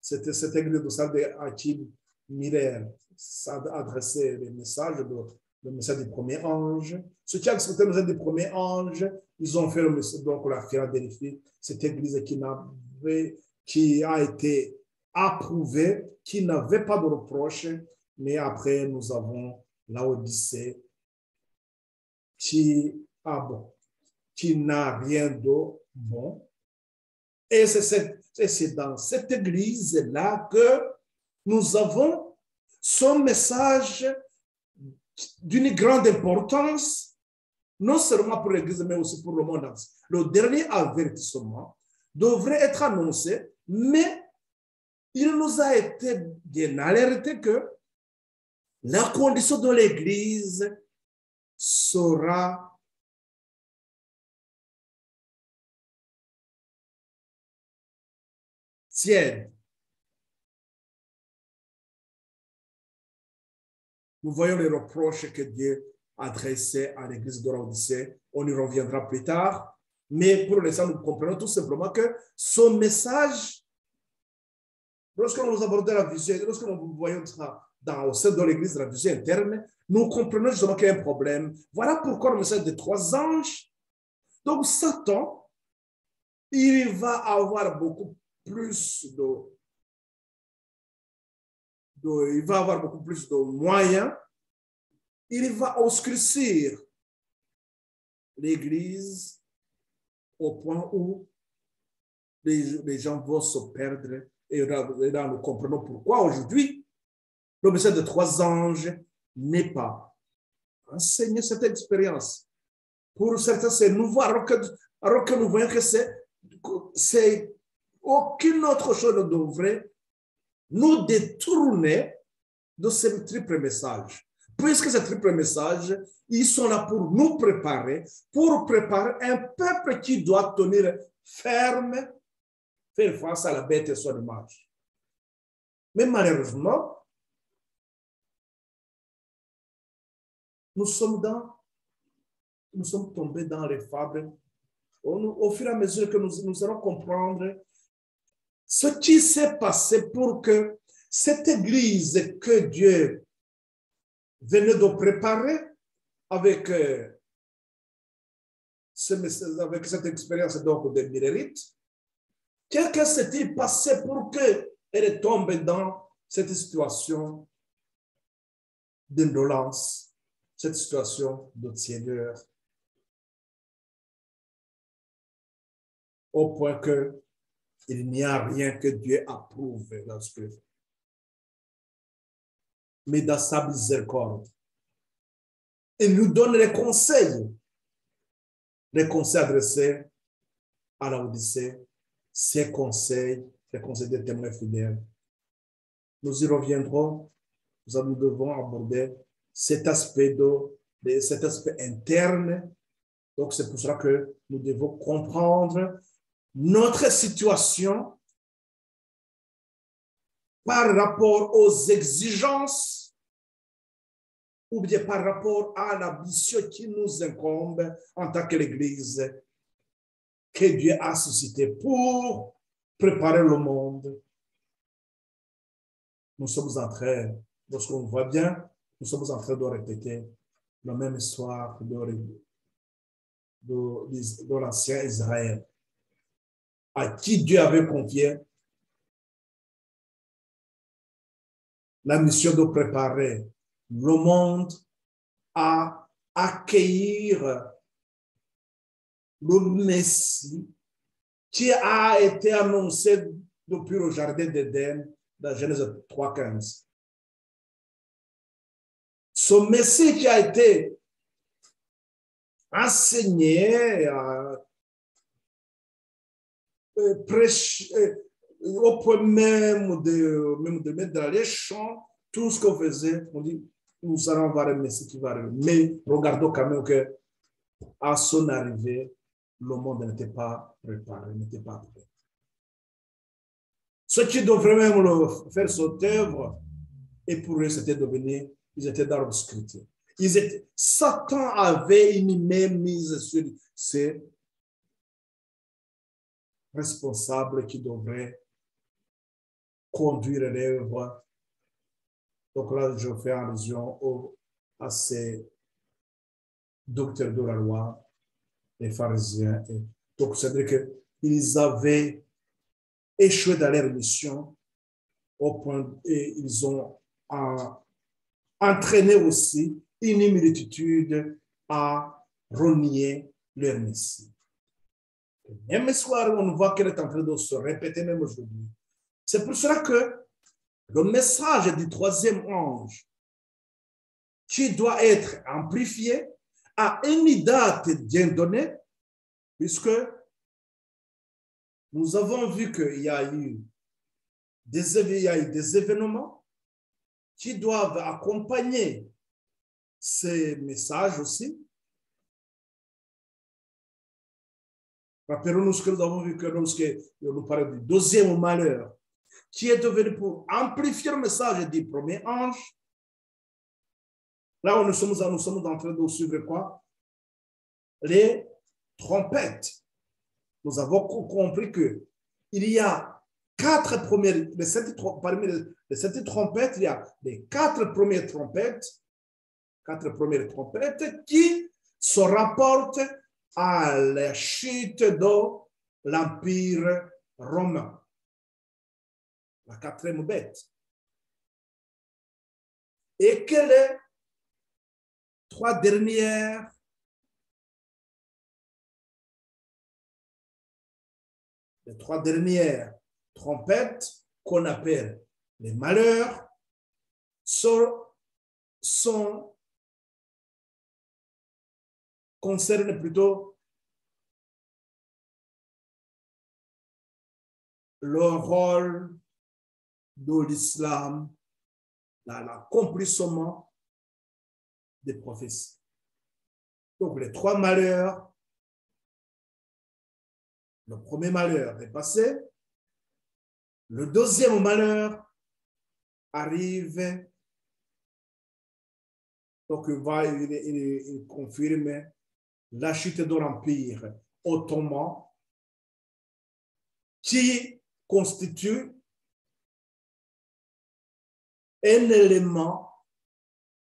A: C'était cette église de Sardes à qui Miller adressait le message du premier ange. Ceux qui acceptaient le message du premier ange, ils ont fait le message, donc la Philadelphie, cette église qui a été approuvée, qui n'avait pas de reproche, mais après nous avons l'Odyssée qui n'a rien de bon. Et c'est dans cette église-là que nous avons son message d'une grande importance, non seulement pour l'Église, mais aussi pour le monde entier. Le dernier avertissement devrait être annoncé, mais il nous a été bien alerté que la condition de l'Église sera tiède. Nous voyons les reproches que Dieu adressait à l'église de l'Odyssée. On y reviendra plus tard. Mais pour l'instant, nous comprenons tout simplement que son message, lorsque nous abordons la vision, lorsque nous voyons au sein de l'église la vision interne, nous comprenons justement qu'il y a un problème. Voilà pourquoi le message des 3 anges. Donc, Satan, il va avoir beaucoup plus il va avoir beaucoup plus de moyens. Il va obscurcir l'Église au point où les gens vont se perdre. Et là, nous comprenons pourquoi aujourd'hui, le message de 3 anges n'est pas enseigné cette expérience. Pour certains, c'est nouveau, alors que nous voyons que c'est aucune autre chose ne devrait nous détourner de ce triple message. Puisque ce triple message, ils sont là pour nous préparer, un peuple qui doit tenir ferme, faire face à la bête et son image. Mais malheureusement, nous sommes tombés dans les fables. Au fur et à mesure que nous allons comprendre ce qui s'est passé pour que cette église que Dieu venait de préparer avec cette expérience donc de Millérite, qu'est-ce qui s'est passé pour qu'elle tombe dans cette situation d'indolence, cette situation de tiédeur, au point qu'il n'y a rien que Dieu approuve dans ce que fait. Mais dans sa miséricorde il nous donne les conseils adressés à la Odyssée, ces conseils, les conseils des témoins fidèles. Nous y reviendrons, nous devons aborder cet aspect interne. Donc, c'est pour cela que nous devons comprendre notre situation par rapport aux exigences ou bien par rapport à la mission qui nous incombe en tant que l'Église que Dieu a suscité pour préparer le monde. Nous sommes en train, lorsqu'on voit bien, nous sommes en train de répéter la même histoire de l'ancien Israël, à qui Dieu avait confié la mission de préparer le monde à accueillir le Messie qui a été annoncé depuis le jardin d'Éden dans Genèse 3:15. Ce Messie qui a été enseigné, prêché, au point même de mettre dans les champs, tout ce qu'on faisait, on dit, nous allons voir un Messie qui va arriver. Mais regardons quand même qu'à son arrivée, le monde n'était pas préparé, n'était pas prêt. Ceux qui devraient même faire cette œuvre, et pour eux, c'était devenu, ils étaient dans l'obscurité. Satan avait une main mise sur ces responsables qui devraient conduire l'œuvre. Donc là, je fais allusion à ces docteurs de la loi, les pharisiens. Donc, c'est-à-dire qu'ils avaient échoué dans leur mission au point et ils ont entraîné aussi une multitude à renier leur Messie. Même soir, on voit qu'elle est en train de se répéter même aujourd'hui. C'est pour cela que le message du troisième ange, qui doit être amplifié, a une date bien donnée, puisque nous avons vu qu'il y a eu des événements qui doivent accompagner ces messages aussi. Rappelons-nous ce que nous avons vu que lorsque nous parlons du deuxième malheur, qui est devenu pour amplifier le message du premier ange. Là où nous sommes en train de suivre quoi? Les trompettes. Nous avons compris qu'il y a parmi les 7 trompettes, il y a les 4 premières trompettes qui se rapportent à la chute de l'Empire romain. La 4e bête. Et que les 3 dernières trompettes qu'on appelle les malheurs concernent plutôt le rôle de l'islam dans l'accomplissement des prophéties. Donc, les 3 malheurs, le premier malheur est passé, le deuxième malheur arrive, donc il confirme la chute de l'Empire ottoman qui constitue un élément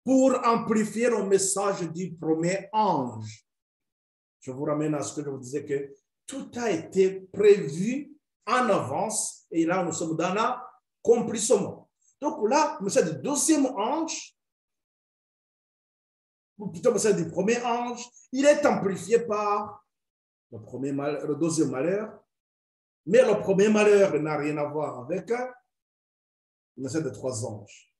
A: pour amplifier le message du premier ange. Je vous ramène à ce que je vous disais que tout a été prévu en avance et là nous sommes dans l'accomplissement. Donc là, le message du deuxième ange, ou plutôt le message du premier ange, il est amplifié par le deuxième malheur, mais le premier malheur n'a rien à voir avec le message des 3 anges.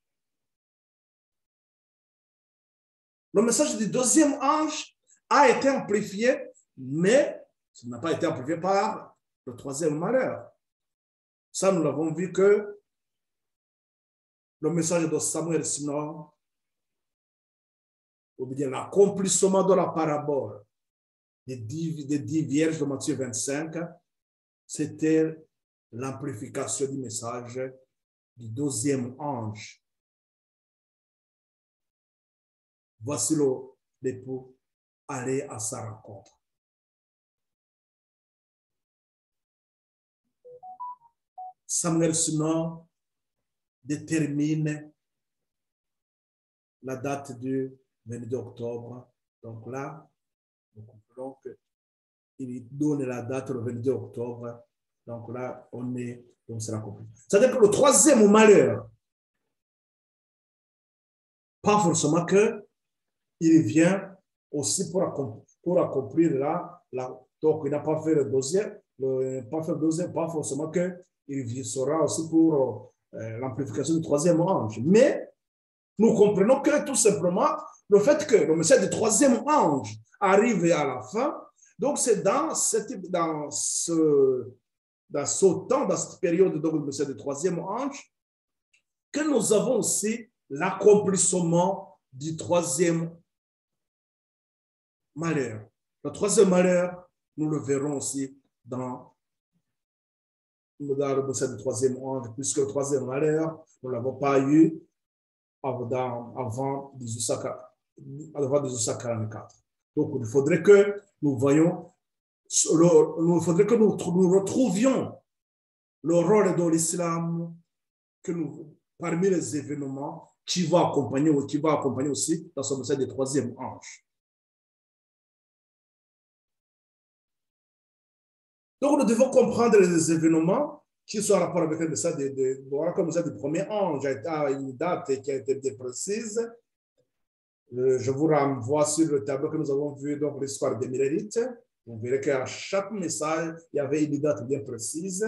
A: Le message du deuxième ange a été amplifié, mais ça n'a pas été amplifié par le troisième malheur. Ça, nous l'avons vu que le message de Samuel, sinon, ou bien l'accomplissement de la parabole des 10 vierges de Matthieu 25, c'était l'amplification du message du deuxième ange. Voici l'époux aller à sa rencontre. Samuel sinon détermine la date du 22 octobre. Donc là, nous comprenons qu'il donne la date le 22 octobre. Donc là, donc c'est la compris. C'est-à-dire que le troisième malheur, pas forcément qu'il vient aussi pour accomplir donc il n'a pas fait le deuxième, pas forcément qu'il sera aussi pour l'amplification du troisième ange. Mais nous comprenons que tout simplement, le fait que le message du troisième ange arrive à la fin, donc c'est dans cette période, donc le message du troisième ange, que nous avons aussi l'accomplissement du troisième malheur. Le troisième malheur, nous le verrons aussi dans le message du troisième ange, puisque le troisième malheur, nous ne l'avons pas eu avant 1844. Donc, il faudrait que nous voyions, il faudrait que nous retrouvions le rôle de l'islam parmi les événements qui va accompagner aussi dans ce message du troisième ange. Donc, nous devons comprendre les événements qui sont en rapport avec le message du premier ange à une date qui a été bien précise. Je vous renvoie sur le tableau que nous avons vu, donc l'histoire des Millérites. Vous verrez qu'à chaque message, il y avait une date bien précise.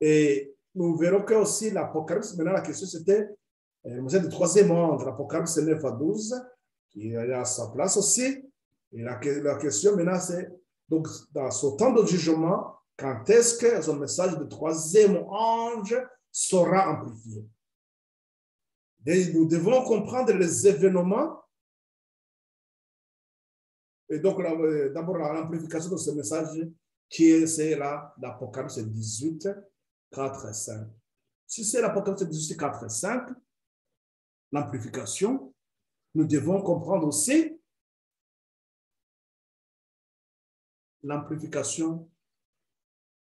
A: Et nous verrons que aussi l'Apocalypse, maintenant la question c'était le message du troisième ange, l'Apocalypse 9 à 12, qui est à sa place aussi. Et la question maintenant c'est, donc dans ce temps de jugement, quand est-ce que ce message du troisième ange sera amplifié? Et nous devons comprendre les événements. Et donc, d'abord, l'amplification de ce message, c'est l'Apocalypse 18, 4 et 5. Si c'est l'Apocalypse 18, 4 et 5, l'amplification, nous devons comprendre aussi l'amplification,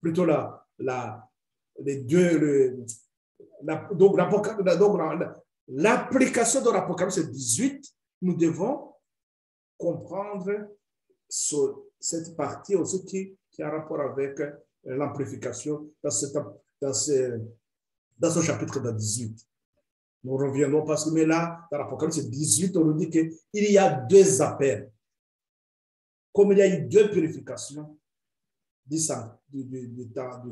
A: plutôt l'application de l'Apocalypse 18, nous devons comprendre cette partie aussi qui a rapport avec l'amplification dans ce chapitre 18. Nous reviendrons parce que mais là, dans l'Apocalypse 18, on nous dit qu'il y a 2 appels. Comme il y a eu 2 purifications du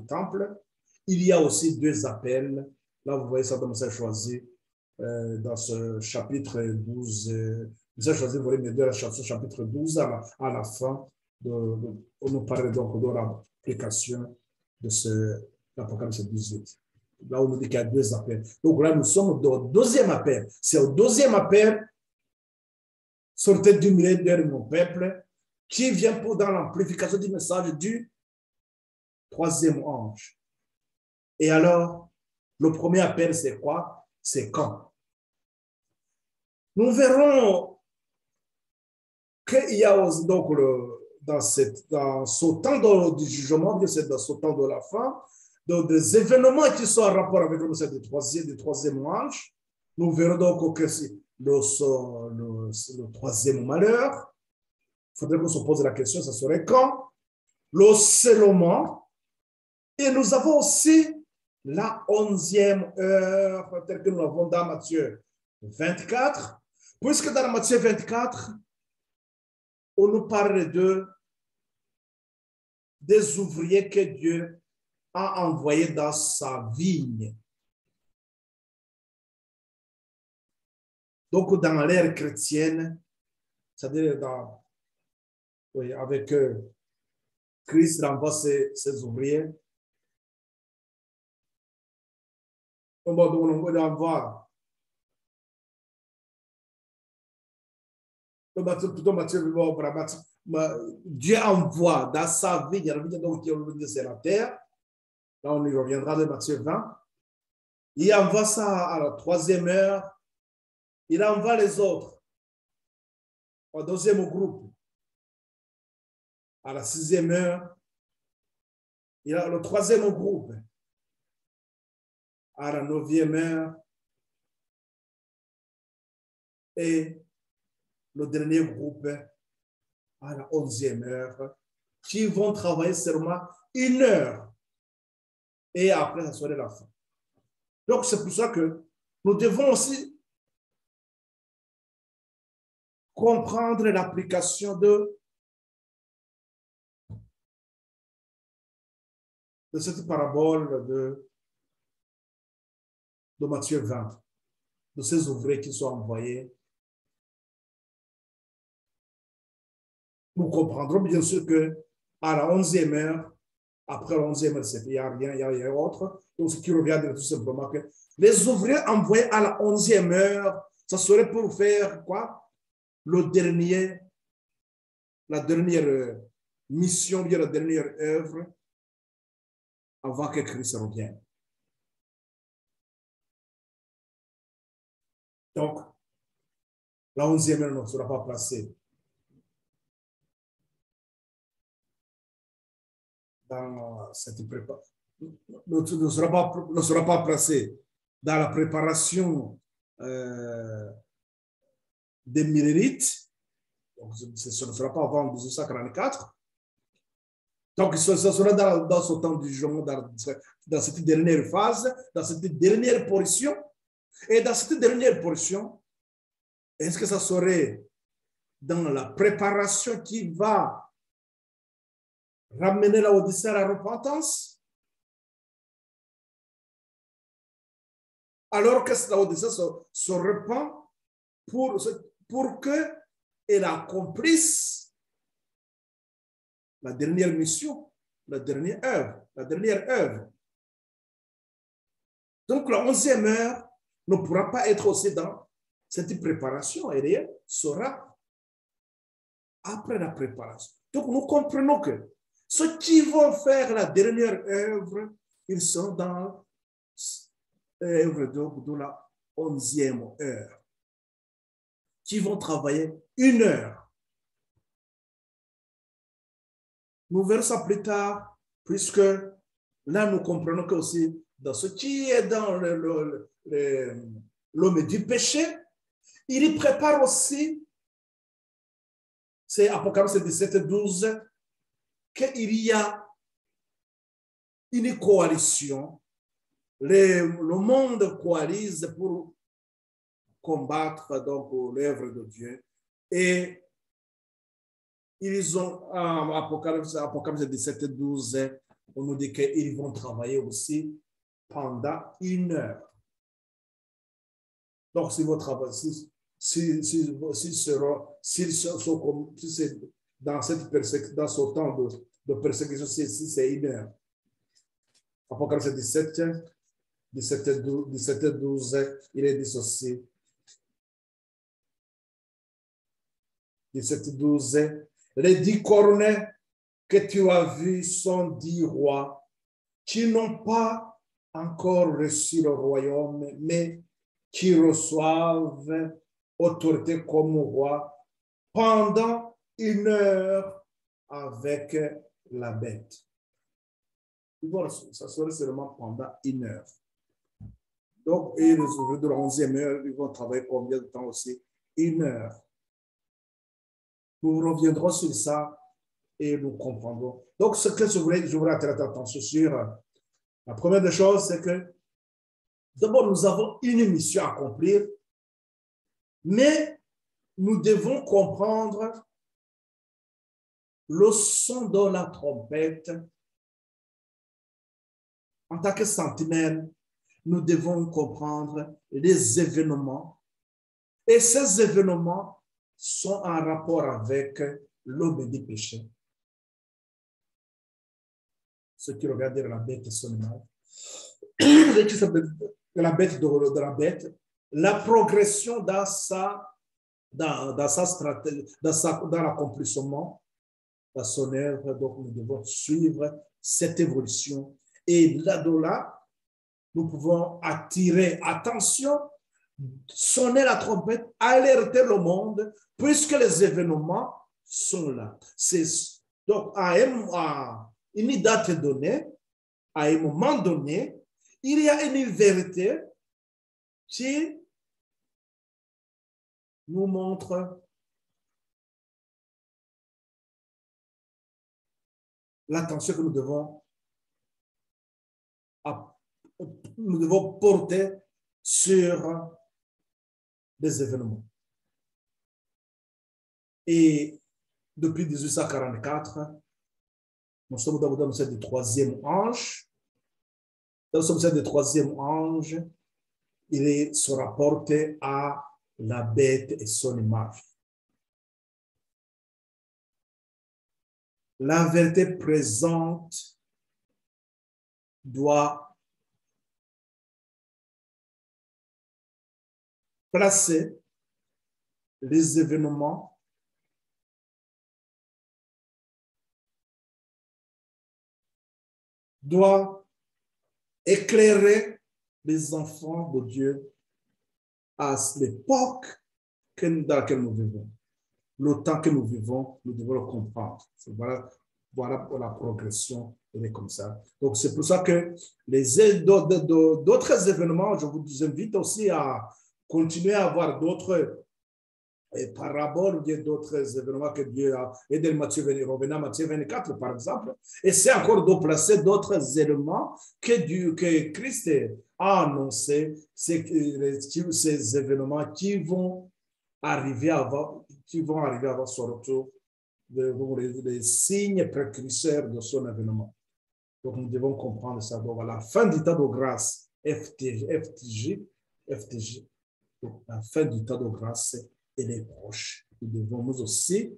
A: temple, il y a aussi 2 appels. Là, vous voyez ça dans le choisi dans ce chapitre 12. Vous choisi, vous voyez, ce chapitre 12 à la fin. On nous parle donc de l'application de l'Apocalypse 18. Là, on nous dit qu'il y a 2 appels. Donc là, nous sommes au 2e appel. C'est au 2e appel, sortez du milieu de mon peuple, qui vient dans l'amplification du message du 3e ange. Et alors, le premier appel, c'est quoi? C'est quand? Nous verrons qu'il y a donc dans ce temps du jugement, dans ce temps de la fin, donc des événements qui sont en rapport avec le message du 3e ange. Nous verrons donc que le 3e malheur. Il faudrait qu'on se pose la question, ça serait quand? Le scellement. Et nous avons aussi la 11e heure, telle que nous l'avons dans Matthieu 24. Puisque dans Matthieu 24, on nous parle des ouvriers que Dieu a envoyés dans sa vigne. Donc, dans l'ère chrétienne, c'est-à-dire avec Christ renvoie ses ouvriers. On envoie Dieu envoie dans sa vie, donc c'est la terre. Là, on y reviendra de Matthieu 20. Il envoie ça à la 3e heure. Il envoie les autres au 2e groupe. À la 6e heure, il y a le 3e groupe. À la 9e heure. Et le dernier groupe à la 11e heure, qui vont travailler seulement 1 heure. Et après, ça sera la fin. Donc, c'est pour ça que nous devons aussi comprendre l'application de cette parabole de Matthieu 20, de ces ouvriers qui sont envoyés. Nous comprendrons bien sûr qu'à la 11e heure, après la 11e heure, il n'y a rien, il n'y a rien d'autre. Donc, ce qui revient tout simplement que les ouvriers envoyés à la 11e heure, ça serait pour faire quoi? La dernière mission, la dernière œuvre avant que Christ revienne. Donc, la 11e heure ne sera pas placée dans cette préparation, ne sera pas placée dans la préparation des Millérites. Donc, ce ne sera pas avant 1844. Donc, ce sera dans ce temps du jour, dans cette dernière phase, dans cette dernière portion. Et dans cette dernière portion, est-ce que ça serait dans la préparation qui va ramener la Odyssée à la repentance? Alors que la Odyssée se repent pour qu'elle accomplisse la dernière mission, la dernière œuvre. Donc, la 11e heure ne pourra pas être aussi dans cette préparation. Elle sera après la préparation. Donc, nous comprenons que ceux qui vont faire la dernière œuvre, ils sont dans l'œuvre de la 11e heure, qui vont travailler 1 heure. Nous verrons ça plus tard, puisque là, nous comprenons que aussi dans ce qui est dans l'homme du péché, il y prépare aussi, c'est Apocalypse 17, 12, qu'il y a une coalition. Le monde coalise pour combattre donc l'œuvre de Dieu. Et ils ont, Apocalypse 17, 12, on nous dit qu'ils vont travailler aussi pendant 1 heure. Donc, si votre travail, si c'est dans ce temps de persécution, si c'est 1 heure. Apocalypse 17, 12, il est dit ceci. 17, 12, les 10 cornets que tu as vus sont 10 rois qui n'ont pas encore reçu le royaume, mais qui reçoivent autorité comme roi pendant 1 heure avec la bête. Ça serait seulement pendant 1 heure. Donc, et les ouvriers de la 11e heure, ils vont travailler combien de temps aussi? 1 heure. Nous reviendrons sur ça et nous comprendrons. Donc, ce que je voudrais attirer attention sur, la première des choses, c'est que d'abord, nous avons une mission à accomplir, mais nous devons comprendre le son de la trompette. En tant que sentinelle, nous devons comprendre les événements Et ces événements sont en rapport avec l'aube du péché. Ceux qui regardent la bête son image, la bête de la bête, la progression dans sa stratégie, dans l'accomplissement, dans son œuvre. Donc, nous devons suivre cette évolution. Et là, nous pouvons attirer attention, sonner la trompette, alerter le monde, puisque les événements sont là. Donc, à une date donnée, à un moment donné, il y a une vérité qui nous montre l'attention que nous devons porter sur des événements. Et depuis 1844, nous sommes dans le du troisième ange. Dans le sommet du troisième ange, il se rapporte à la bête et son image. La vérité présente doit placer les événements doit éclairer les enfants de Dieu à l'époque dans laquelle nous vivons. Le temps que nous vivons, nous devons le comprendre. Voilà la progression, elle est comme ça. Donc, c'est pour ça que d'autres événements, je vous invite aussi à continuer à avoir d'autres paraboles ou bien d'autres événements que Dieu a aidé revenant à Matthieu 24, par exemple. Et c'est encore de placer d'autres éléments que Christ a annoncé, ces événements qui vont arriver avant son retour, les signes précurseurs de son événement. Donc, nous devons comprendre ça. Donc, à la fin du temps de grâce, FTJ, donc, la fin du temps de grâce, elle est proche. Nous devons nous aussi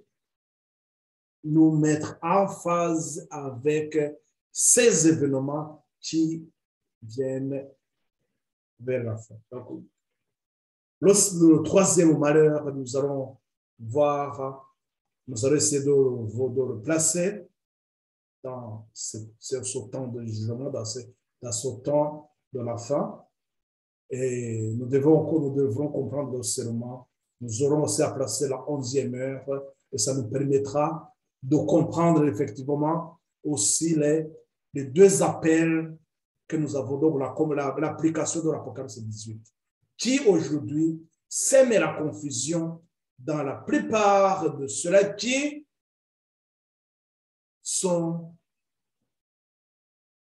A: nous mettre en phase avec ces événements qui viennent vers la fin. Donc, le troisième malheur, nous allons essayer de le placer dans ce temps de jugement, dans ce temps de la fin. Et nous devrons comprendre seulement, nous aurons aussi à placer la 11e heure, et ça nous permettra de comprendre effectivement aussi les deux appels que nous avons, donc l'application de l'Apocalypse 18, qui aujourd'hui sème la confusion dans la plupart de ceux-là qui sont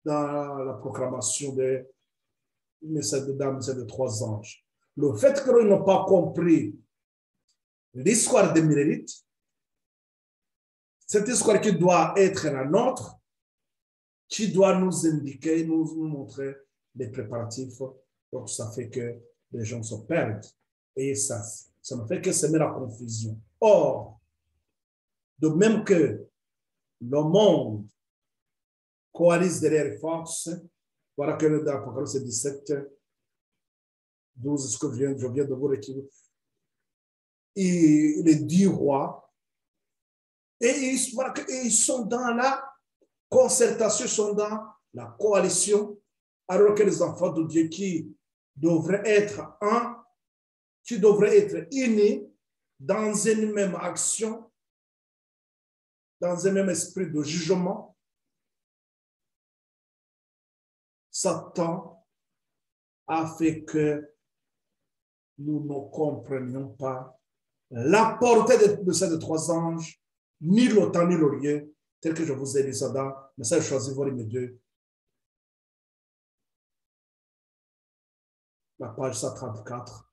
A: dans la proclamation des messages de trois anges. Le fait qu'ils n'ont pas compris l'histoire des Mérérites, cette histoire qui doit être la nôtre, qui doit nous indiquer, nous montrer les préparatifs. Donc, ça fait que les gens se perdent. Et ça ne fait que semer la confusion. Or, de même que le monde coalise derrière les forces, voilà que dans l'Apocalypse 17, 12, ce que je viens de vous réciter, et les 10 rois, et ils sont dans la concertation, sont dans la coalition, alors que les enfants de Dieu qui devraient être qui devraient être unis dans une même action, dans un même esprit de jugement, Satan a fait que nous ne comprenions pas la portée de ces trois anges, ni le temps, ni le lieu, tel que je vous ai dit ça dans le message choisi, volume 2, la page 134,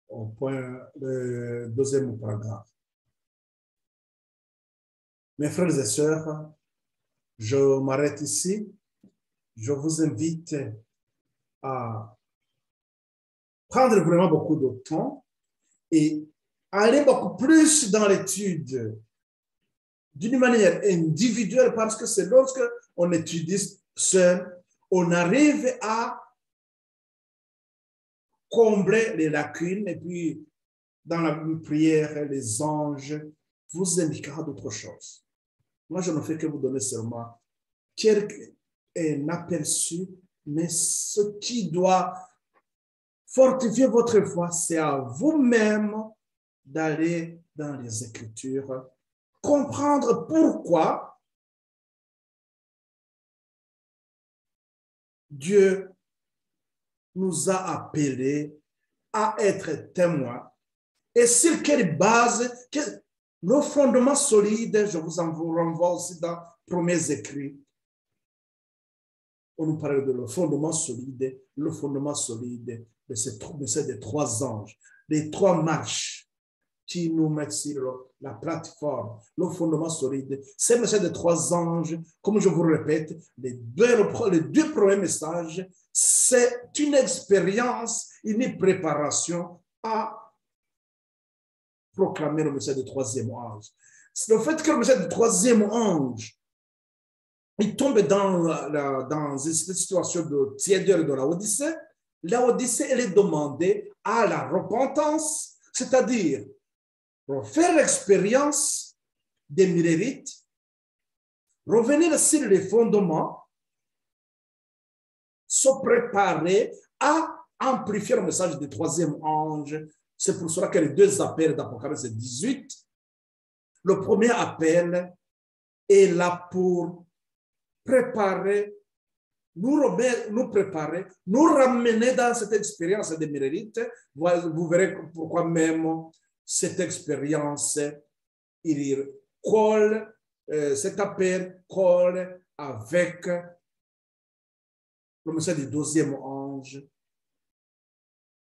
A: au point, le deuxième paragraphe. Mes frères et sœurs, je m'arrête ici. Je vous invite à prendre vraiment beaucoup de temps et aller beaucoup plus dans l'étude d'une manière individuelle, parce que c'est lorsque on étudie seul, on arrive à combler les lacunes, et puis dans la prière, les anges vous indiqueront d'autres choses. Moi, je ne fais que vous donner seulement un aperçu, mais ce qui doit fortifier votre foi, c'est à vous-même d'aller dans les Écritures, comprendre pourquoi Dieu nous a appelés à être témoins et sur quelle base, nos fondements solides, je vous renvoie aussi dans les premiers écrits. On nous parle de le fondement solide de ces trois anges, les trois marches qui nous mettent sur la plateforme, le fondement solide. C'est des trois anges, comme je vous le répète, les deux premiers messages, c'est une expérience, une préparation à proclamer le message du troisième ange. C'est le fait que le message du troisième ange, il tombe dans une situation de tiédeur de l'Odyssée. L'Odyssée, elle est demandée à la repentance, c'est-à-dire pour faire l'expérience des Mérérites, revenir sur les fondements, se préparer à amplifier le message du troisième ange. C'est pour cela que les deux appels d'Apocalypse 18, le premier appel est là pour préparer, nous préparer, nous ramener dans cette expérience des Mérérites. Vous verrez pourquoi même cette expérience, il colle, cet appel colle avec le message du deuxième ange.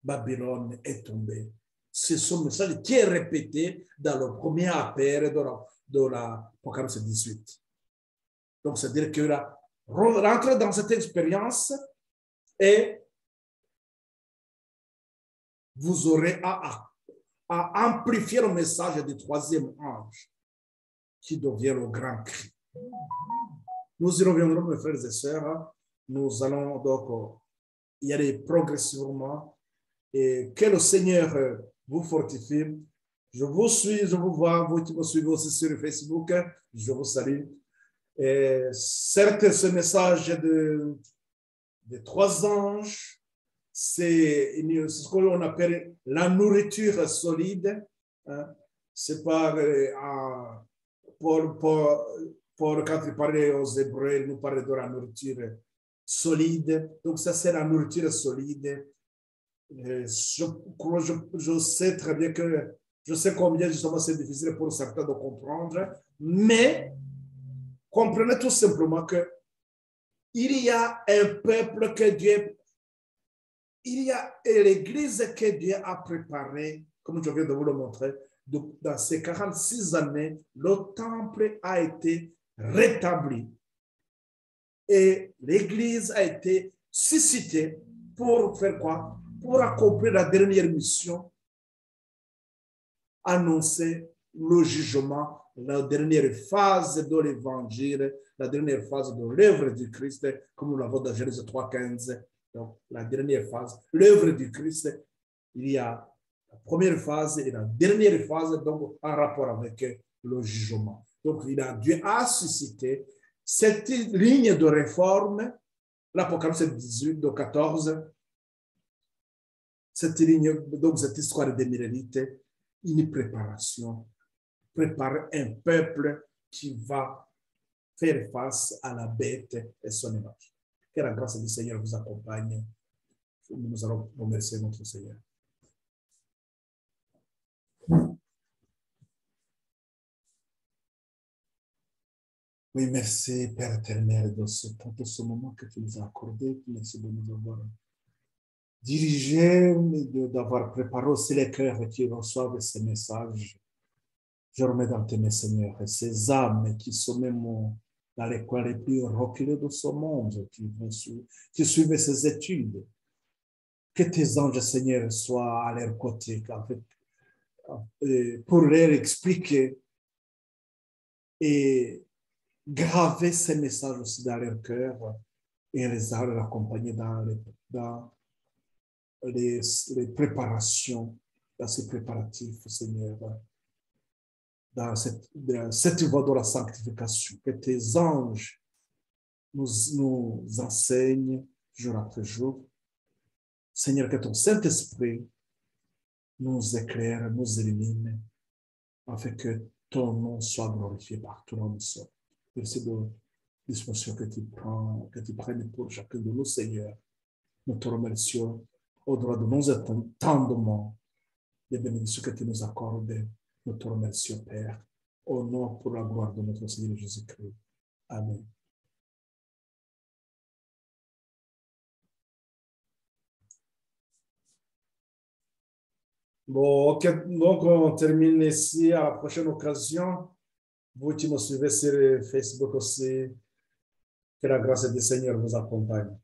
A: Babylone est tombée. C'est ce message qui est répété dans le premier appel de l'Apocalypse 18. Donc, c'est-à-dire que là, rentrer dans cette expérience et vous aurez à amplifier le message du troisième ange qui devient le grand cri. Nous y reviendrons, mes frères et sœurs. Nous allons donc y aller progressivement et que le Seigneur vous fortifie. Je vous suis, je vous vois, vous qui me suivez aussi sur Facebook, je vous salue. Et certes, ce message des trois anges, c'est ce qu'on appelle la nourriture solide. Hein. C'est pas pour quand il parlait aux Hébreux, il nous parlait de la nourriture solide. Donc ça, c'est la nourriture solide. Je sais très bien que je sais combien justement c'est difficile pour certains de comprendre, mais comprenez tout simplement que il y a un peuple que Dieu, il y a l'Église que Dieu a préparée, comme je viens de vous le montrer. Donc, dans ces 46 années, le temple a été rétabli et l'Église a été suscitée pour faire quoi? Pour accomplir la dernière mission, annoncer le jugement, la dernière phase de l'évangile, la dernière phase de l'œuvre du Christ, comme nous l'avons dans Genèse 3,15. Donc, la dernière phase, l'œuvre du Christ, il y a la première phase et la dernière phase, donc en rapport avec le jugement. Donc, Dieu a suscité cette ligne de réforme, l'Apocalypse 18, de 14, cette ligne, donc cette histoire des Mérérites, une préparation, préparer un peuple qui va faire face à la bête et son image. Que la grâce du Seigneur vous accompagne. Nous allons remercier notre Seigneur. Oui, merci Père éternel de ce moment que tu nous as accordé. Merci de nous avoir dirigés, d'avoir préparé aussi les cœurs qui reçoivent ces messages. Je remets dans tes mains, Seigneur, ces âmes qui sont même dans les coins les plus reculés de ce monde, qui suivent ces études. Que tes anges, Seigneur, soient à leur côté pour leur expliquer et graver ces messages aussi dans leur cœur et les accompagner dans les préparations, dans ces préparatifs, Seigneur, dans cette voie de la sanctification. Que tes anges nous enseignent jour après jour. Seigneur, que ton Saint-Esprit nous éclaire, nous illumine, afin que ton nom soit glorifié partout dans nous sommes. Merci de disposition que tu prennes pour chacun de nous, Seigneur. Nous te remercions au-delà de nos entendements, des bénédictions que tu nous accordes. Nous te remercions, Père, au nom pour la gloire de notre Seigneur Jésus-Christ. Amen. Bon, ok, donc on termine ici. À la prochaine occasion, vous qui nous suivez sur Facebook aussi, que la grâce du Seigneur vous accompagne.